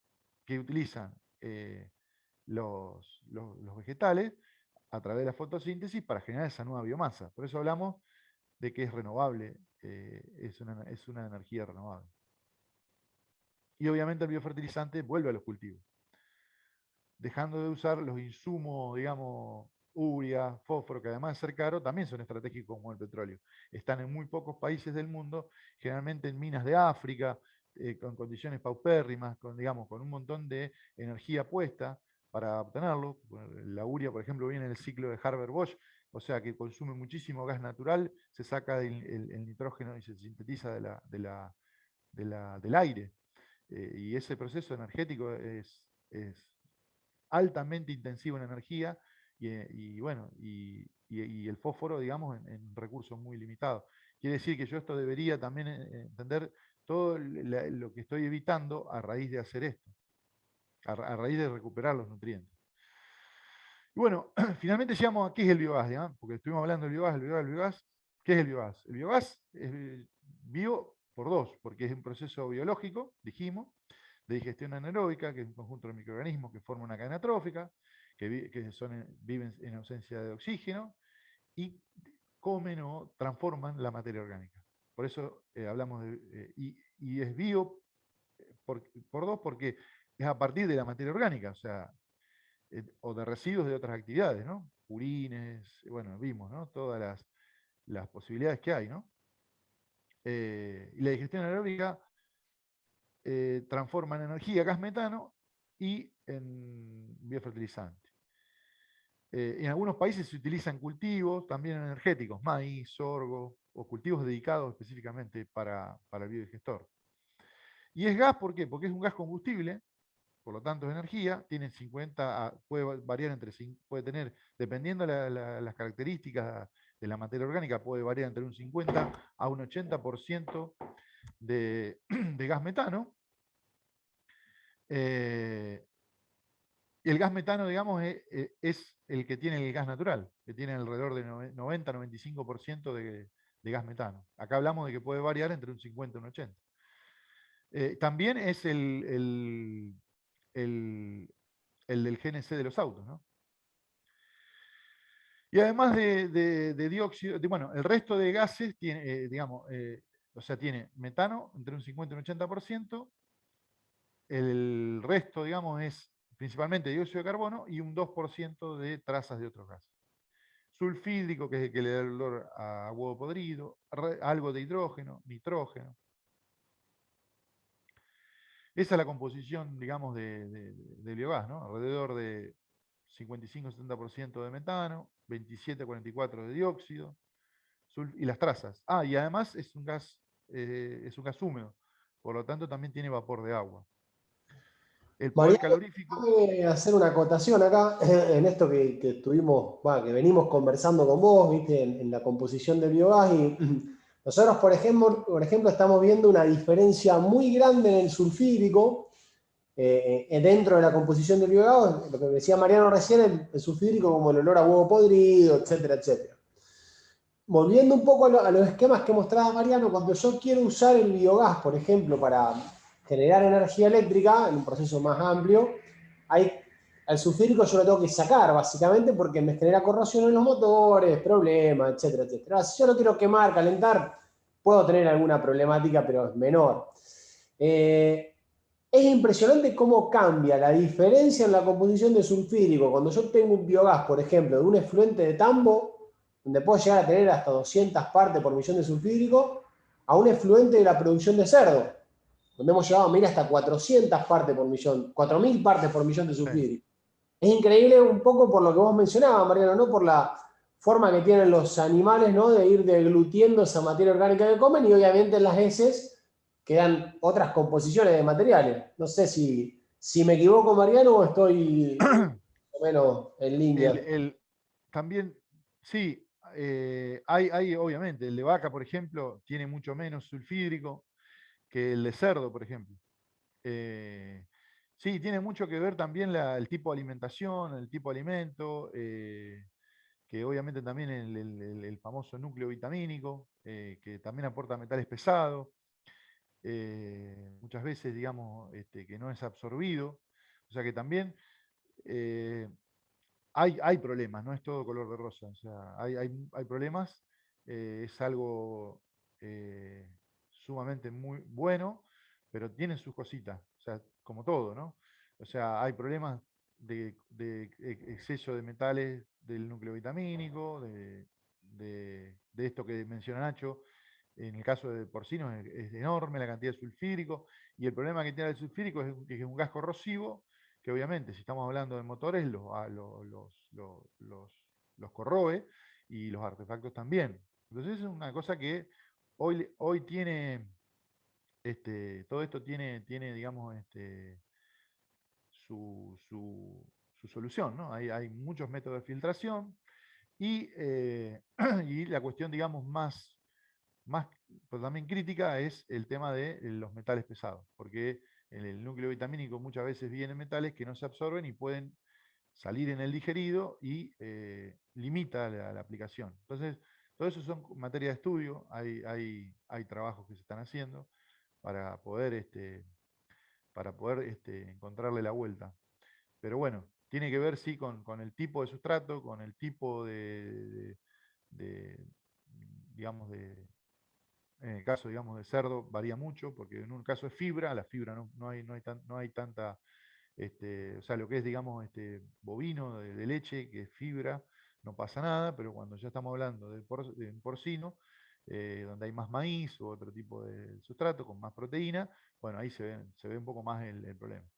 que utilizan los vegetales a través de la fotosíntesis para generar esa nueva biomasa. Por eso hablamos de que es renovable, es una energía renovable. Y obviamente el biofertilizante vuelve a los cultivos, dejando de usar los insumos, digamos, urea, fósforo, que además de ser caro, también son estratégicos como el petróleo. Están en muy pocos países del mundo, generalmente en minas de África, con condiciones paupérrimas, con un montón de energía puesta para obtenerlo. La urea, por ejemplo, viene del ciclo de Haber-Bosch, o sea que consume muchísimo gas natural, se saca el nitrógeno y se sintetiza del aire. Y ese proceso energético es altamente intensivo en energía y el fósforo, digamos, en recursos muy limitados. Quiere decir que yo esto debería también entender todo lo que estoy evitando a raíz de hacer esto, a raíz de recuperar los nutrientes. Y bueno, finalmente llegamos a qué es el biogás, ¿ya? Porque estuvimos hablando del biogás. ¿Qué es el biogás? El biogás es bio por dos, porque es un proceso biológico, dijimos, de digestión anaeróbica, que es un conjunto de microorganismos que forman una cadena trófica, que viven en ausencia de oxígeno, y comen o transforman la materia orgánica. Por eso hablamos de... y es bio por dos, porque es a partir de la materia orgánica, o sea, o de residuos de otras actividades, ¿no? Purines, bueno, vimos, ¿no? Todas las posibilidades que hay, ¿no? Y la digestión anaeróbica transforma en energía gas metano y en biofertilizante. En algunos países se utilizan cultivos también energéticos, maíz, sorgo, o cultivos dedicados específicamente para el biodigestor. Y es gas, ¿por qué? Porque es un gas combustible, por lo tanto es energía, tiene puede variar puede tener, dependiendo las características de la materia orgánica, puede variar entre un 50 a un 80% de gas metano. El gas metano, digamos, es el que tiene el gas natural, que tiene alrededor de 90-95% de gas metano. Acá hablamos de que puede variar entre un 50 y un 80. También es el del GNC de los autos, ¿no? Y además de dióxido, bueno, el resto de gases tiene, o sea, tiene metano entre un 50 y un 80%, el resto, digamos, principalmente dióxido de carbono y un 2% de trazas de otros gases. Sulfídrico, que es el que le da el olor a huevo podrido, algo de hidrógeno, nitrógeno. Esa es la composición, digamos, del biogás, ¿no? Alrededor de 55-70% de metano, 27-44% de dióxido, y las trazas. Ah, y además es un gas húmedo, por lo tanto también tiene vapor de agua. El poder Mariano, calorífico. déjame hacer una acotación acá en esto que estuvimos, que venimos conversando con vos, ¿viste? En la composición del biogás. Y nosotros, por ejemplo, estamos viendo una diferencia muy grande en el sulfídrico dentro de la composición del biogás. Lo que decía Mariano recién, el sulfídrico como el olor a huevo podrido, etcétera, etcétera. Volviendo un poco a los esquemas que mostraba Mariano, cuando yo quiero usar el biogás, por ejemplo, para generar energía eléctrica en un proceso más amplio, al sulfídrico yo lo tengo que sacar, básicamente, porque me genera corrosión en los motores, problemas, etcétera, etcétera. Si yo lo quiero quemar, calentar, puedo tener alguna problemática, pero es menor. Es impresionante cómo cambia la diferencia en la composición de sulfídrico cuando yo tengo un biogás, por ejemplo, de un efluente de tambo, donde puedo llegar a tener hasta 200 partes por millón de sulfídrico, a un efluente de la producción de cerdo, donde hemos llegado a medir hasta 400 partes por millón, 4000 partes por millón de sulfídrico. Es increíble un poco por lo que vos mencionabas, Mariano, ¿no? Por la forma que tienen los animales, ¿no? De ir deglutiendo esa materia orgánica que comen, y obviamente en las heces quedan otras composiciones de materiales. No sé si me equivoco, Mariano, o estoy más o menos en línea. También, sí, hay obviamente, el de vaca, por ejemplo, tiene mucho menos sulfídrico que el de cerdo, por ejemplo. Sí, tiene mucho que ver también el tipo de alimentación, el tipo de alimento, que obviamente también el famoso núcleo vitamínico, que también aporta metales pesados, muchas veces, digamos, que no es absorbido. O sea que también hay problemas, no es todo color de rosa. O sea, hay problemas, es algo sumamente muy bueno, pero tienen sus cositas, o sea, como todo, ¿no? O sea, hay problemas de exceso de metales del núcleo vitamínico, de esto que menciona Nacho. En el caso de porcino es enorme la cantidad de sulfídrico, y el problema que tiene el sulfídrico es que es un gas corrosivo, que obviamente si estamos hablando de motores los corroe, y los artefactos también. Entonces es una cosa que hoy tiene, todo esto tiene digamos, su solución, ¿no? Hay muchos métodos de filtración, y, y la cuestión, digamos, más pero también crítica es el tema de los metales pesados, porque en el núcleo vitamínico muchas veces vienen metales que no se absorben y pueden salir en el digerido, y limita la aplicación. Entonces, todo eso son materia de estudio, hay trabajos que se están haciendo para poder, encontrarle la vuelta. Pero bueno, tiene que ver, sí, con el tipo de sustrato, con el tipo digamos, en el caso, digamos, de cerdo varía mucho, porque en un caso es fibra, la fibra no hay tanta, o sea, lo que es, digamos, bovino, de leche, que es fibra, no pasa nada, pero cuando ya estamos hablando de un porcino, donde hay más maíz u otro tipo de sustrato con más proteína, bueno, ahí se ve un poco más el problema.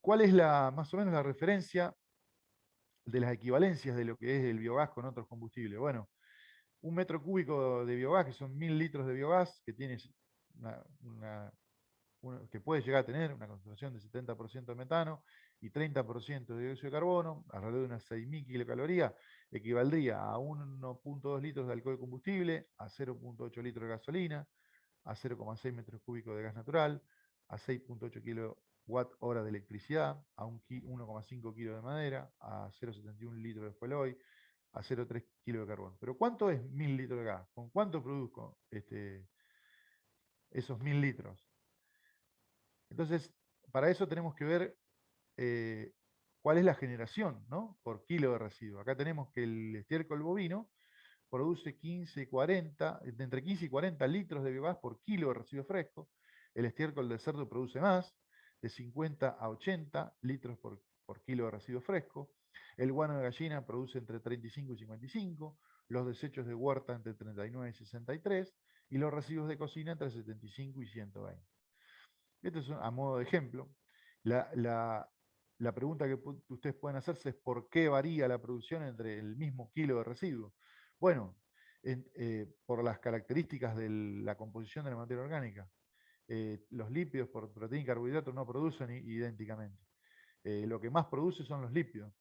¿Cuál es más o menos la referencia de las equivalencias de lo que es el biogás con otros combustibles? Bueno, un metro cúbico de biogás, que son 1000 litros de biogás, que tiene que puede llegar a tener una concentración de 70% de metano y 30% de dióxido de carbono, alrededor de unas 6000 kilocalorías, equivaldría a 1.2 litros de alcohol combustible, a 0.8 litros de gasolina, a 0,6 metros cúbicos de gas natural, a 6.8 kilowatt-hora de electricidad, a 1,5 kilos de madera, a 0,71 litros de fuel oil, a 0,3 kilos de carbono. Pero ¿cuánto es 1000 litros de gas? ¿Con cuánto produzco esos 1000 litros? Entonces, para eso tenemos que ver cuál es la generación, ¿no? Por kilo de residuo. Acá tenemos que el estiércol bovino produce entre 15 y 40 litros de biogás por kilo de residuo fresco, El estiércol de cerdo produce más, de 50 a 80 litros por kilo de residuo fresco. El guano de gallina produce entre 35 y 55, los desechos de huerta entre 39 y 63, y los residuos de cocina entre 75 y 120. Esto es a modo de ejemplo. La pregunta que ustedes pueden hacerse es ¿por qué varía la producción entre el mismo kilo de residuos? Bueno, por las características de la composición de la materia orgánica. Los lípidos por proteína y carbohidratos no producen idénticamente. Lo que más produce son los lípidos.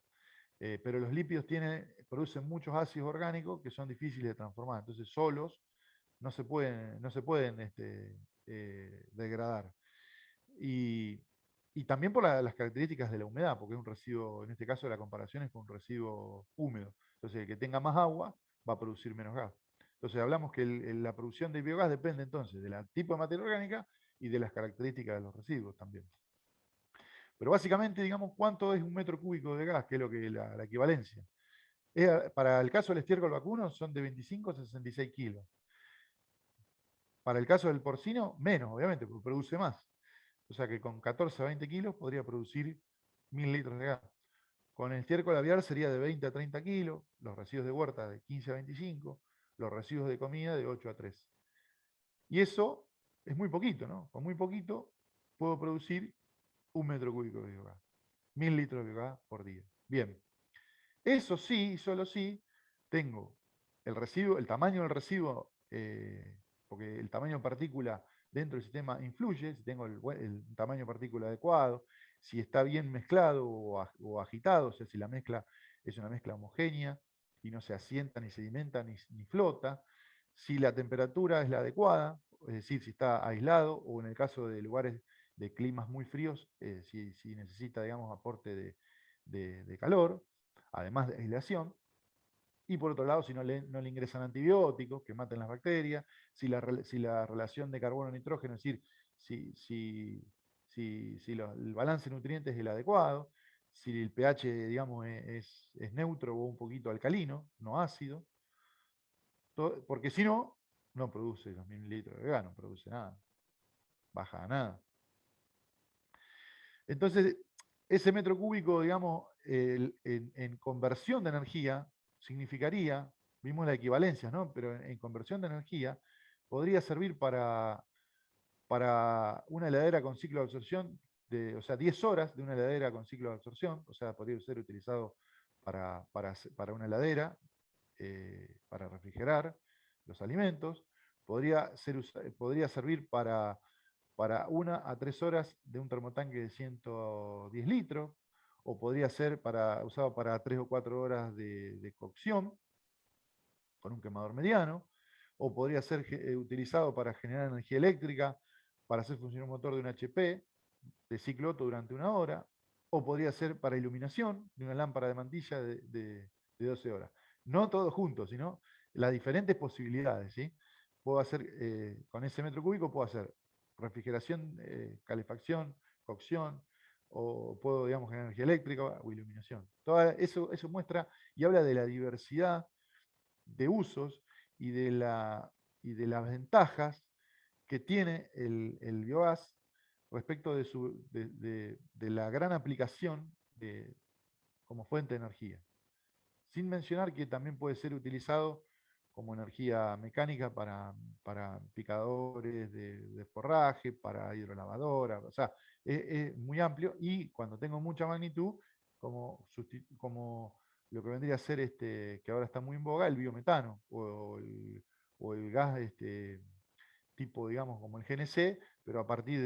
Pero los lípidos producen muchos ácidos orgánicos que son difíciles de transformar. Entonces, solos no se pueden degradar. Y también por las características de la humedad, porque es un residuo, en este caso la comparación es con un residuo húmedo. Entonces, el que tenga más agua va a producir menos gas. Entonces, hablamos que la producción de biogás depende entonces del tipo de materia orgánica y de las características de los residuos también. Pero básicamente, digamos, ¿cuánto es un metro cúbico de gas? Que es lo que la equivalencia. Para el caso del estiércol vacuno son de 25 a 66 kilos. Para el caso del porcino, menos, obviamente, porque produce más. O sea que con 14 a 20 kilos podría producir 1000 litros de gas. Con el estiércol aviar sería de 20 a 30 kilos, los residuos de huerta de 15 a 25, los residuos de comida de 8 a 13. Y eso es muy poquito, ¿no? Con muy poquito puedo producir un metro cúbico de biogás. 1000 litros de biogás por día. Bien. Eso sí, solo sí, tengo el residuo, el tamaño del residuo, porque el tamaño de partícula dentro del sistema influye, si tengo el tamaño de partícula adecuado, si está bien mezclado o agitado, o sea, si la mezcla es una mezcla homogénea y no se asienta, ni sedimenta, ni flota, si la temperatura es la adecuada, es decir, si está aislado, o en el caso de lugares de climas muy fríos, si necesita, digamos, aporte de calor, además de aislación. Y por otro lado, si no le ingresan antibióticos que maten las bacterias, si la relación de carbono-nitrógeno, es decir, si el balance de nutrientes es el adecuado, si el pH, digamos, es neutro o un poquito alcalino, no ácido, porque si no, no produce los 1000 litros de gas, no produce nada, baja a nada. Entonces, ese metro cúbico, digamos, en conversión de energía, significaría, vimos la equivalencia, ¿no? Pero en conversión de energía, podría servir para una heladera con ciclo de absorción, o sea, 10 horas de una heladera con ciclo de absorción, o sea, podría ser utilizado para una heladera, para refrigerar los alimentos, podría servir para 1 a 3 horas de un termotanque de 110 litros, o podría ser usado para 3 o 4 horas de cocción con un quemador mediano, o podría ser utilizado para generar energía eléctrica, para hacer funcionar un motor de un HP de ciclo Otto durante 1 hora, o podría ser para iluminación de una lámpara de mantilla de 12 horas. No todo junto, sino las diferentes posibilidades. ¿Sí? Puedo hacer, con ese metro cúbico puedo hacer refrigeración, calefacción, cocción, o puedo, digamos, generar energía eléctrica o iluminación. Todo eso muestra y habla de la diversidad de usos y de las ventajas que tiene el biogás respecto de la gran aplicación como fuente de energía. Sin mencionar que también puede ser utilizado como energía mecánica para picadores de forraje, para hidrolavadoras, o sea, es muy amplio y cuando tengo mucha magnitud, como lo que vendría a ser, que ahora está muy en boga, el biometano o el gas tipo, digamos, como el GNC, pero a partir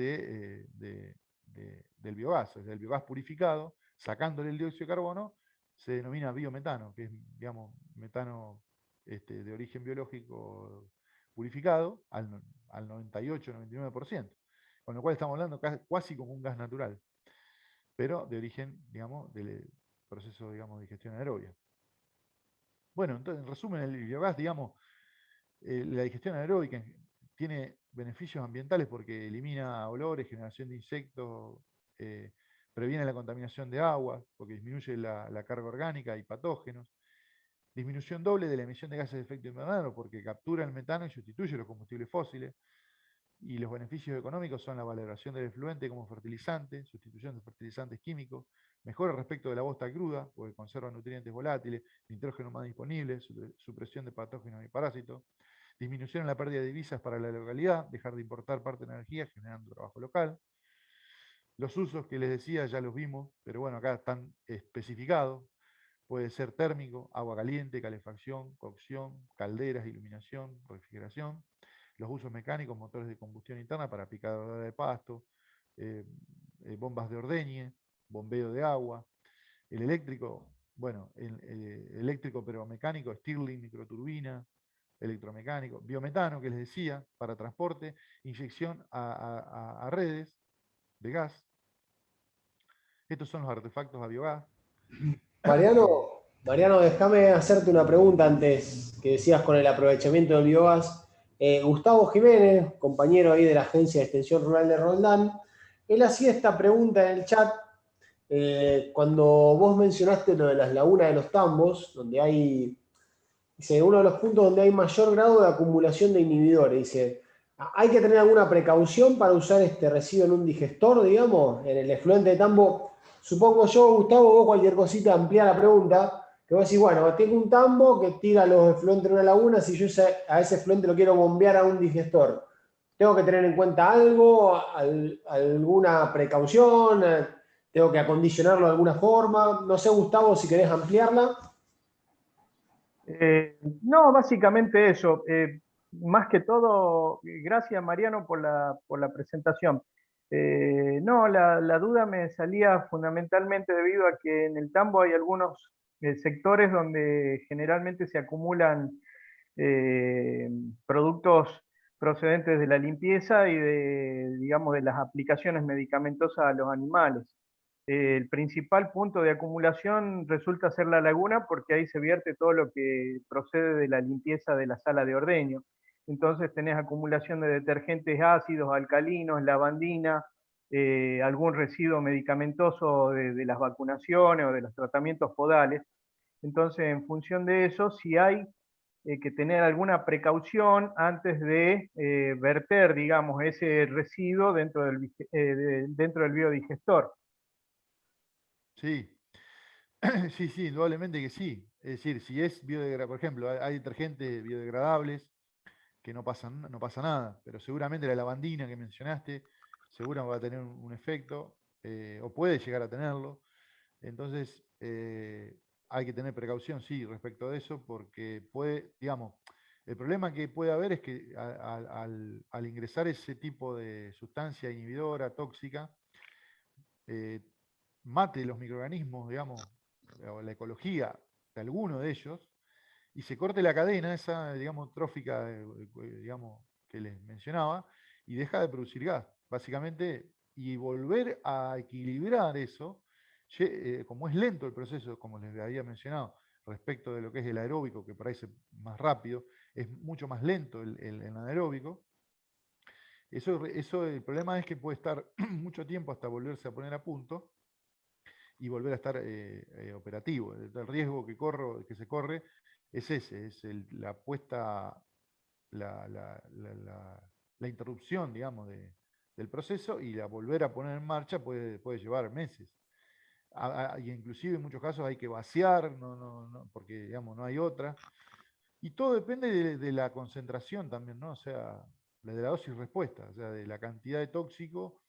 del biogás, o sea, el biogás purificado, sacándole el dióxido de carbono, se denomina biometano, que es, digamos, metano de origen biológico purificado al 98-99%, con lo cual estamos hablando casi como un gas natural, pero de origen, digamos, del proceso, digamos, de digestión aerobia. Bueno, entonces, en resumen, el biogás, digamos, la digestión aeróbica tiene beneficios ambientales porque elimina olores, generación de insectos, previene la contaminación de agua, porque disminuye la carga orgánica y patógenos, disminución doble de la emisión de gases de efecto invernadero porque captura el metano y sustituye los combustibles fósiles, Y los beneficios económicos son la valoración del efluente como fertilizante, sustitución de fertilizantes químicos, mejora respecto de la bosta cruda, porque conserva nutrientes volátiles, nitrógeno más disponible, supresión de patógenos y parásitos, disminución en la pérdida de divisas para la localidad, dejar de importar parte de la energía generando trabajo local. Los usos que les decía ya los vimos, pero bueno, acá están especificados. Puede ser térmico, agua caliente, calefacción, cocción, calderas, iluminación, refrigeración. Los usos mecánicos, motores de combustión interna para picadora de pasto, bombas de ordeñe, bombeo de agua. El eléctrico, bueno, eléctrico pero mecánico, Stirling, microturbina, electromecánico, biometano, que les decía, para transporte, inyección a redes de gas. Estos son los artefactos a biogás. Mariano, déjame hacerte una pregunta antes que decías con el aprovechamiento del biogás. Gustavo Jiménez, compañero ahí de la Agencia de Extensión Rural de Roldán, él hacía esta pregunta en el chat cuando vos mencionaste lo de las lagunas de los tambos, donde hay, dice, uno de los puntos donde hay mayor grado de acumulación de inhibidores. Dice, ¿hay que tener alguna precaución para usar este residuo en un digestor, digamos, en el efluente de tambo? Supongo yo, Gustavo, vos cualquier cosita amplía la pregunta, que vos decís, bueno, tengo un tambo que tira los efluentes en una laguna, si yo a ese efluente lo quiero bombear a un digestor, ¿tengo que tener en cuenta algo, alguna precaución? ¿Tengo que acondicionarlo de alguna forma? No sé, Gustavo, si querés ampliarla. No, básicamente eso. Más que todo, gracias Mariano por la presentación. No, la duda me salía fundamentalmente debido a que en el tambo hay algunos sectores donde generalmente se acumulan productos procedentes de la limpieza y digamos, de las aplicaciones medicamentosas a los animales. El principal punto de acumulación resulta ser la laguna porque ahí se vierte todo lo que procede de la limpieza de la sala de ordeño. Entonces tenés acumulación de detergentes ácidos, alcalinos, lavandina, algún residuo medicamentoso de las vacunaciones o de los tratamientos podales. Entonces, en función de eso, si hay que tener alguna precaución antes de verter, digamos, ese residuo dentro del biodigestor. Sí, sí, indudablemente que sí. Es decir, si es biodegradable, por ejemplo, hay detergentes biodegradables que no pasa nada, pero seguramente la lavandina que mencionaste, seguro va a tener un efecto, o puede llegar a tenerlo. Entonces, hay que tener precaución, sí, respecto a eso, porque puede, digamos, el problema que puede haber es que al ingresar ese tipo de sustancia inhibidora, tóxica, mate los microorganismos, digamos, o la ecología de alguno de ellos, y se corte la cadena esa, digamos, trófica, digamos, que les mencionaba, y deja de producir gas, básicamente, y volver a equilibrar eso, como es lento el proceso, como les había mencionado, respecto de lo que es el aeróbico, que parece más rápido, es mucho más lento el anaeróbico. Eso, el problema es que puede estar mucho tiempo hasta volverse a poner a punto y volver a estar operativo. El riesgo que se corre es ese, es la puesta, la interrupción, digamos, del proceso, y la volver a poner en marcha puede llevar meses. Y inclusive en muchos casos hay que vaciar, porque digamos, no hay otra. Y todo depende de la concentración también, ¿no? O sea, de la dosis respuesta, o sea, de la cantidad de tóxico.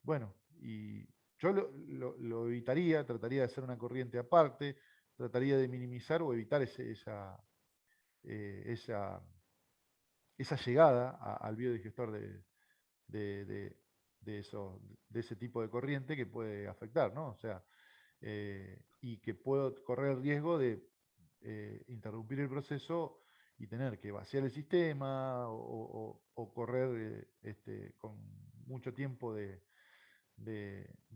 Bueno, y yo lo evitaría, trataría de hacer una corriente aparte, trataría de minimizar o evitar esa llegada al biodigestor de ese tipo de corriente que puede afectar, ¿no? O sea, y que puedo correr el riesgo de interrumpir el proceso y tener que vaciar el sistema o correr con mucho tiempo de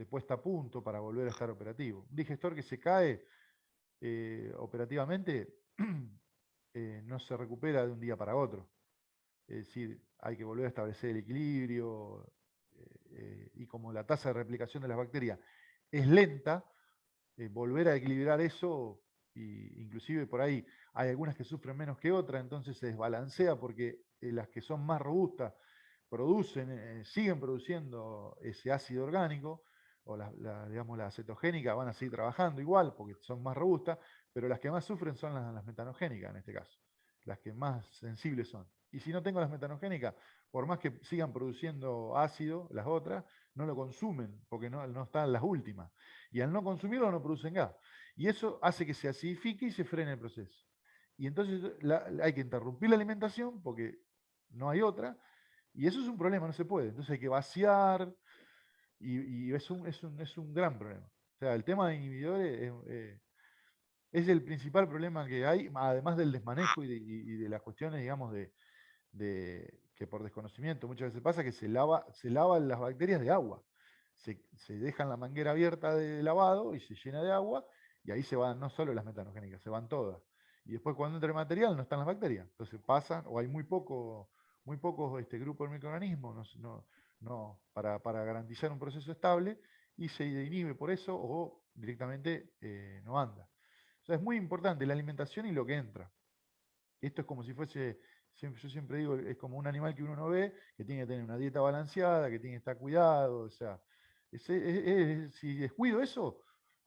puesta a punto para volver a estar operativo. Un digestor que se cae operativamente no se recupera de un día para otro. Es decir, hay que volver a establecer el equilibrio, y como la tasa de replicación de las bacterias es lenta, volver a equilibrar eso, inclusive por ahí hay algunas que sufren menos que otras, entonces se desbalancea porque las que son más robustas siguen produciendo ese ácido orgánico, o digamos, la cetogénica van a seguir trabajando igual porque son más robustas, pero las que más sufren son las metanogénicas en este caso, las que más sensibles son. Y si no tengo las metanogénicas, por más que sigan produciendo ácido, las otras, no lo consumen porque no están las últimas. Y al no consumirlo no producen gas. Y eso hace que se acidifique y se frene el proceso. Y entonces hay que interrumpir la alimentación porque no hay otra. Y eso es un problema, no se puede. Entonces hay que vaciar y es un gran problema. O sea, el tema de inhibidores es el principal problema que hay, además del desmanejo y de las cuestiones, digamos, que por desconocimiento muchas veces pasa que se lavan las bacterias de agua. Se dejan la manguera abierta de lavado y se llena de agua, y ahí se van no solo las metanogénicas, se van todas. Y después cuando entra el material no están las bacterias. Entonces pasan, o hay muy pocos grupos de microorganismos para garantizar un proceso estable, y se inhibe por eso o directamente no anda. O sea, es muy importante la alimentación y lo que entra. Esto es como si fuese, yo siempre digo, es como un animal que uno no ve, que tiene que tener una dieta balanceada, que tiene que estar cuidado, o sea, si descuido eso,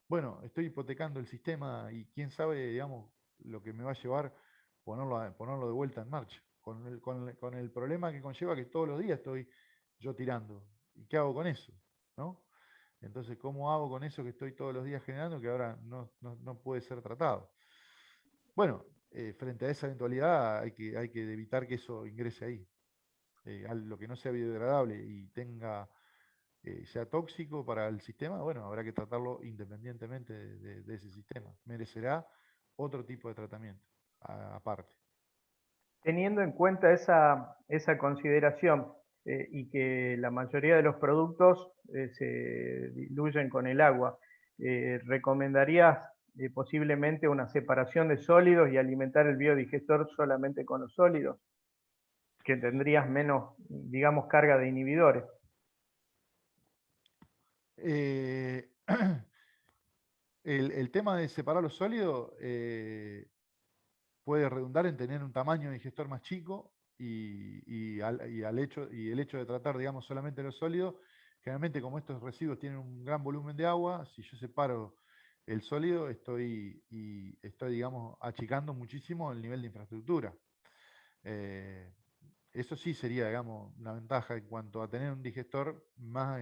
bueno, estoy hipotecando el sistema y quién sabe, digamos, lo que me va a llevar ponerlo de vuelta en marcha, con el problema que conlleva que todos los días estoy yo tirando. ¿Y qué hago con eso? ¿No? Entonces, ¿cómo hago con eso que estoy todos los días generando que ahora no puede ser tratado? Bueno, frente a esa eventualidad hay que evitar que eso ingrese ahí. Lo que no sea biodegradable y sea tóxico para el sistema, bueno, habrá que tratarlo independientemente de ese sistema. Merecerá otro tipo de tratamiento aparte. Teniendo en cuenta esa consideración y que la mayoría de los productos se diluyen con el agua, ¿recomendarías posiblemente una separación de sólidos y alimentar el biodigestor solamente con los sólidos? Que tendrías menos, digamos, carga de inhibidores. El tema de separar los sólidos puede redundar en tener un tamaño de digestor más chico y el hecho de tratar, digamos, solamente los sólidos, generalmente como estos residuos tienen un gran volumen de agua, si yo separo el sólido estoy, digamos, achicando muchísimo el nivel de infraestructura. Eso sí sería, digamos, una ventaja en cuanto a tener un digestor más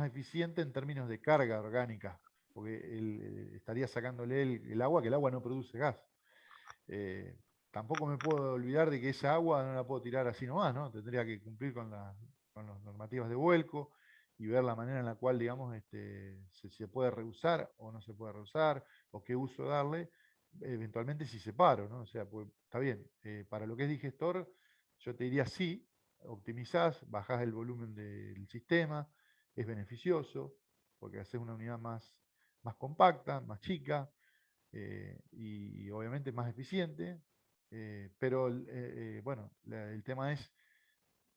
eficiente en términos de carga orgánica, porque estaría sacándole el agua, que el agua no produce gas. Tampoco me puedo olvidar de que esa agua no la puedo tirar así nomás, ¿no? Tendría que cumplir con las normativas de vuelco y ver la manera en la cual, digamos, se puede reusar o no se puede reusar, o qué uso darle, eventualmente si separo, ¿no? O sea, pues, está bien, para lo que es digestor, yo te diría sí, optimizás, bajás el volumen del sistema, es beneficioso, porque haces una unidad más compacta, más chica, y obviamente más eficiente, pero bueno, el tema es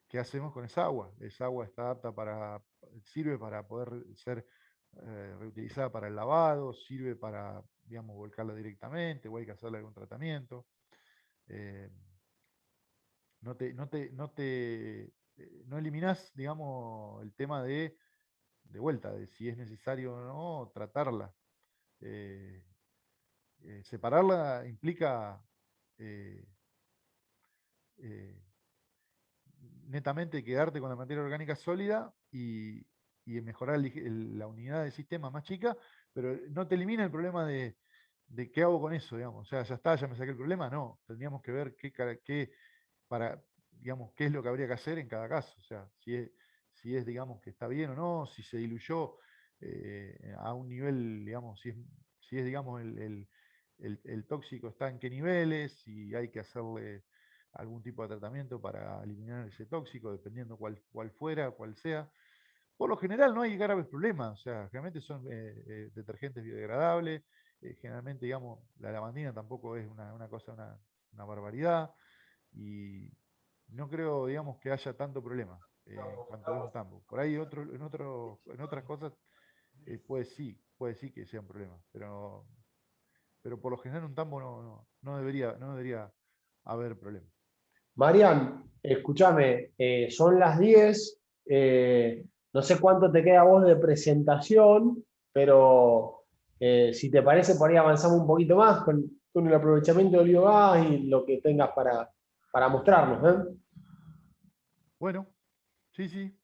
qué hacemos con esa agua. Esa agua está apta sirve para poder ser reutilizada para el lavado, sirve para, digamos, volcarla directamente, o hay que hacerle algún tratamiento. No eliminás, digamos, el tema de vuelta, de si es necesario o no tratarla. Separarla implica eh, netamente quedarte con la materia orgánica sólida y mejorar la unidad del sistema más chica, pero no te elimina el problema de qué hago con eso, digamos. O sea, ya está, ya me saqué el problema. No, tendríamos que ver digamos, qué es lo que habría que hacer en cada caso. O sea, si es digamos, que está bien o no, si se diluyó a un nivel, digamos, si es digamos, el tóxico está en qué niveles, si hay que hacerle algún tipo de tratamiento para eliminar ese tóxico, dependiendo cuál sea. Por lo general no hay graves problemas, o sea, generalmente son detergentes biodegradables, generalmente, digamos, la lavandina tampoco es una cosa, una barbaridad, y no creo, digamos, que haya tanto problema en cuanto a un tambo. Por ahí en otras cosas puede sí que sea un problema, pero por lo general un tambo no debería haber problema. Marian, Escúchame, son las 10, no sé cuánto te queda a vos de presentación, pero si te parece, por ahí avanzamos un poquito más con el aprovechamiento del biogás y lo que tengas para mostrarnos, ¿eh? Bueno, sí, sí.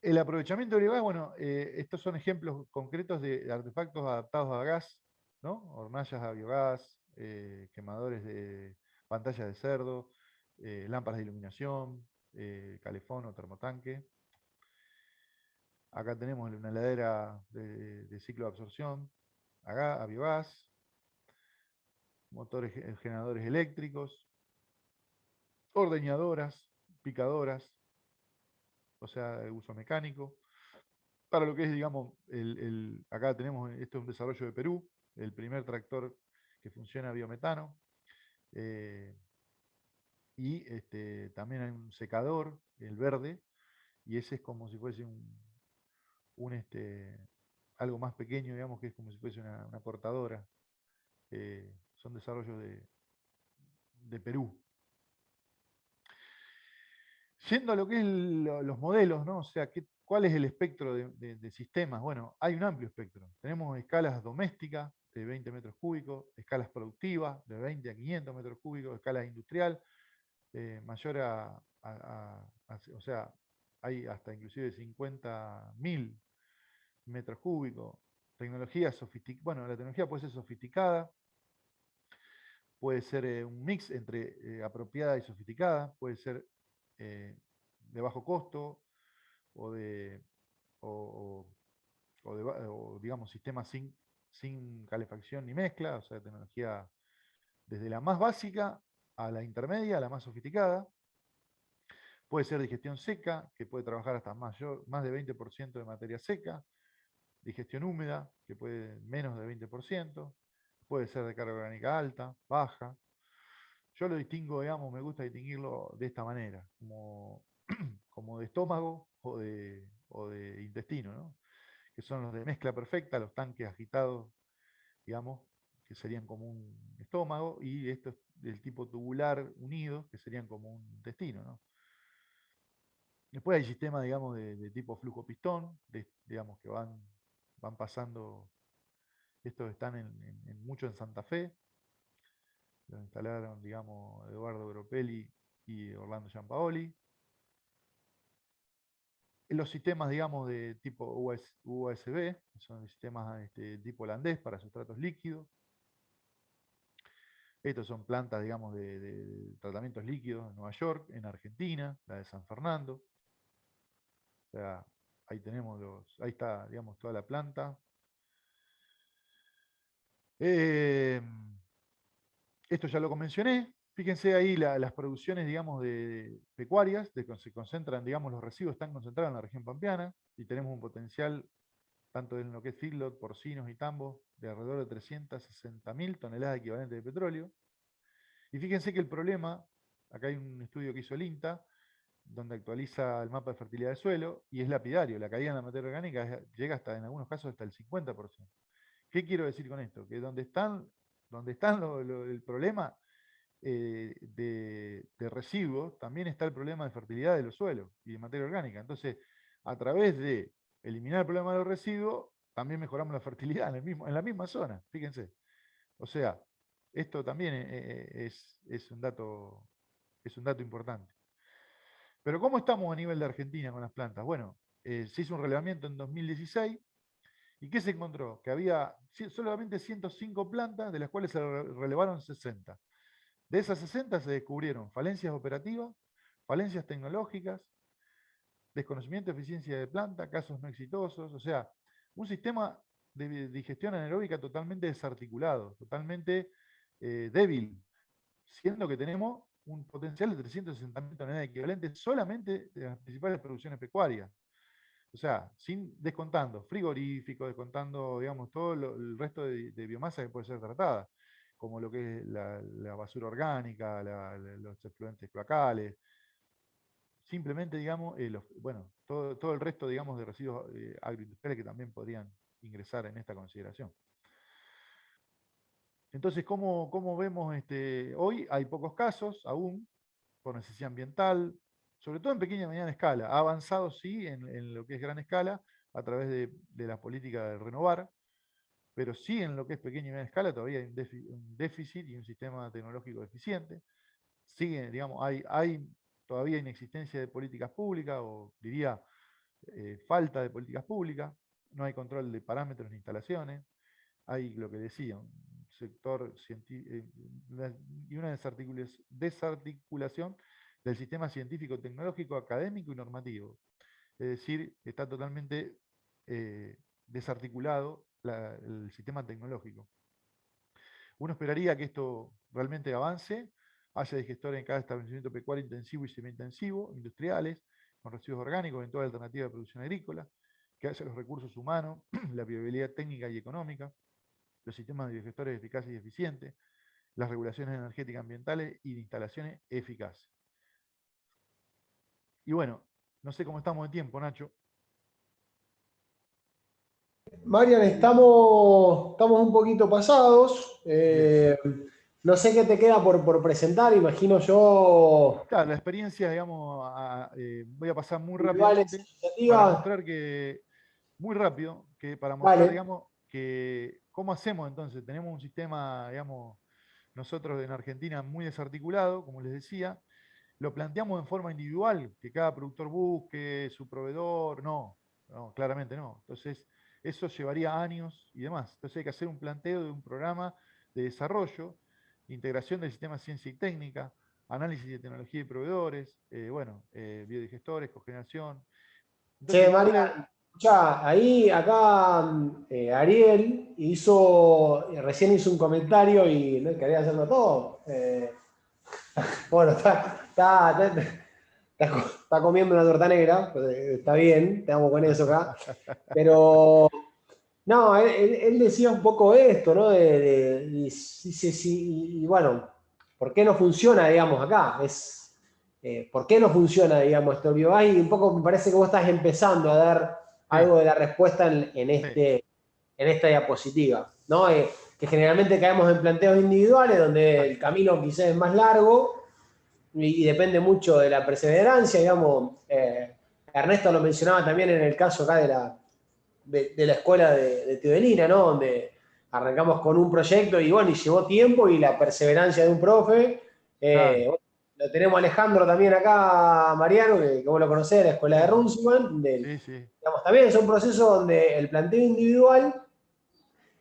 El aprovechamiento del biogás, bueno, estos son ejemplos concretos de artefactos adaptados a gas, ¿no? Hornallas a biogás, quemadores de pantallas de cerdo, lámparas de iluminación, calefón o termotanque. Acá tenemos una heladera de ciclo de absorción a biogás, motores generadores eléctricos, ordeñadoras, picadoras, o sea, de uso mecánico. Para lo que es, digamos, acá tenemos, esto es un desarrollo de Perú, el primer tractor que funciona a biometano. Y también hay un secador, el verde, y ese es como si fuese algo más pequeño, digamos, que es como si fuese una cortadora. Son desarrollos de Perú. Yendo a lo que es los modelos, ¿no? O sea, ¿cuál es el espectro de sistemas? Bueno, hay un amplio espectro. Tenemos escalas domésticas de 20 metros cúbicos, escalas productivas de 20 a 500 metros cúbicos, escalas industrial mayor o sea, hay hasta inclusive 50.000 metros cúbicos. Tecnología sofisticada, bueno, la tecnología puede ser sofisticada, puede ser un mix entre apropiada y sofisticada, puede ser de bajo costo o digamos sistemas sin calefacción ni mezcla, o sea, tecnología desde la más básica a la intermedia, a la más sofisticada. Puede ser digestión seca, que puede trabajar hasta más de 20% de materia seca. Digestión húmeda, que puede menos de 20%. Puede ser de carga orgánica alta, baja. Yo lo distingo, digamos, me gusta distinguirlo de esta manera, como de estómago o de intestino, ¿no? Que son los de mezcla perfecta, los tanques agitados, digamos, que serían como un estómago, y estos del tipo tubular unido, que serían como un intestino, ¿no? Después hay sistemas, digamos, de tipo flujo pistón, digamos, que van pasando. Estos están mucho en Santa Fe. Lo instalaron, digamos, Eduardo Gropelli y Orlando Giampaoli. Los sistemas, digamos, de tipo USB, son sistemas tipo holandés para sustratos líquidos. Estos son plantas, digamos, de tratamientos líquidos en Nueva York, en Argentina, la de San Fernando. O sea, ahí tenemos ahí está, digamos, toda la planta. Esto ya lo mencioné. Fíjense ahí las producciones, digamos, de pecuarias, se concentran, digamos, los residuos están concentrados en la región pampeana y tenemos un potencial, tanto en lo que es feedlot, porcinos y tambos, de alrededor de 360.000 toneladas equivalentes de petróleo. Y fíjense que el problema, acá hay un estudio que hizo el INTA, donde actualiza el mapa de fertilidad del suelo, y es lapidario. La caída en la materia orgánica llega hasta, en algunos casos, hasta el 50%. ¿Qué quiero decir con esto? Que donde está el problema de residuos, también está el problema de fertilidad de los suelos y de materia orgánica. Entonces, a través de eliminar el problema de los residuos, también mejoramos la fertilidad en la misma zona, fíjense. O sea, esto también es un dato importante. Pero ¿cómo estamos a nivel de Argentina con las plantas? Bueno, se hizo un relevamiento en 2016. ¿Y qué se encontró? Que había solamente 105 plantas, de las cuales se relevaron 60. De esas 60 se descubrieron falencias operativas, falencias tecnológicas, desconocimiento de eficiencia de planta, casos no exitosos, o sea, un sistema de digestión anaeróbica totalmente desarticulado, totalmente débil, siendo que tenemos un potencial de 360.000 toneladas equivalentes solamente de las principales producciones pecuarias. O sea, descontando frigoríficos, descontando, digamos, todo el resto de biomasa que puede ser tratada, como lo que es la basura orgánica, los efluentes cloacales, simplemente, digamos, todo el resto, digamos, de residuos agroindustriales que también podrían ingresar en esta consideración. Entonces, ¿cómo vemos hoy? Hay pocos casos aún, por necesidad ambiental, sobre todo en pequeña y mediana escala. Ha avanzado, sí, en lo que es gran escala, a través de la política de renovar, pero sí en lo que es pequeña y mediana escala todavía hay un déficit y un sistema tecnológico deficiente. Sigue, digamos, hay todavía inexistencia de políticas públicas, o diría falta de políticas públicas, no hay control de parámetros ni instalaciones, hay lo que decía, un sector y una desarticulación del sistema científico, tecnológico, académico y normativo. Es decir, está totalmente desarticulado el sistema tecnológico. Uno esperaría que esto realmente avance, haya digestores en cada establecimiento pecuario intensivo y semi-intensivo, industriales, con residuos orgánicos en toda alternativa de producción agrícola, que haya los recursos humanos, la viabilidad técnica y económica, los sistemas de digestores eficaces y eficientes, las regulaciones energéticas ambientales y de instalaciones eficaces. Y bueno, no sé cómo estamos de tiempo, Nacho. Marian, estamos un poquito pasados. No sé qué te queda por presentar, imagino yo. Claro, la experiencia, digamos, voy a pasar muy Individuales, rápidamente para iniciativas. mostrar que, muy rápido, que para mostrar, Vale. digamos, que cómo hacemos entonces. Tenemos un sistema, digamos, nosotros en Argentina muy desarticulado, como les decía. Lo planteamos en forma individual, que cada productor busque su proveedor. No, claramente no. Entonces, eso llevaría años y demás. Entonces hay que hacer un planteo de un programa de desarrollo, integración del sistema de ciencia y técnica, análisis de tecnología y proveedores, biodigestores, cogeneración. Entonces, Che, yo Marian, escuchá, ahí acá Ariel recién hizo un comentario y no quería hacerlo todo. Bueno, está comiendo una torta negra, pues, está bien, estamos con eso acá. Pero no, él decía un poco esto, ¿no? Y bueno, ¿por qué no funciona, digamos, acá? ¿Por qué no funciona, digamos, esto biogás? Y un poco me parece que vos estás empezando a dar sí, algo de la respuesta sí, en esta diapositiva, ¿no? Que generalmente caemos en planteos individuales donde el exacto. camino quizás es más largo y depende mucho de la perseverancia, digamos. Ernesto lo mencionaba también en el caso acá de la escuela de Teodelina, ¿no? Donde arrancamos con un proyecto y bueno, y llevó tiempo y la perseverancia de un profe. Claro, Bueno, lo tenemos a Alejandro también acá, Mariano, que vos lo conocés, de la escuela de sí, Runciman. sí, sí. Digamos, también es un proceso donde el planteo individual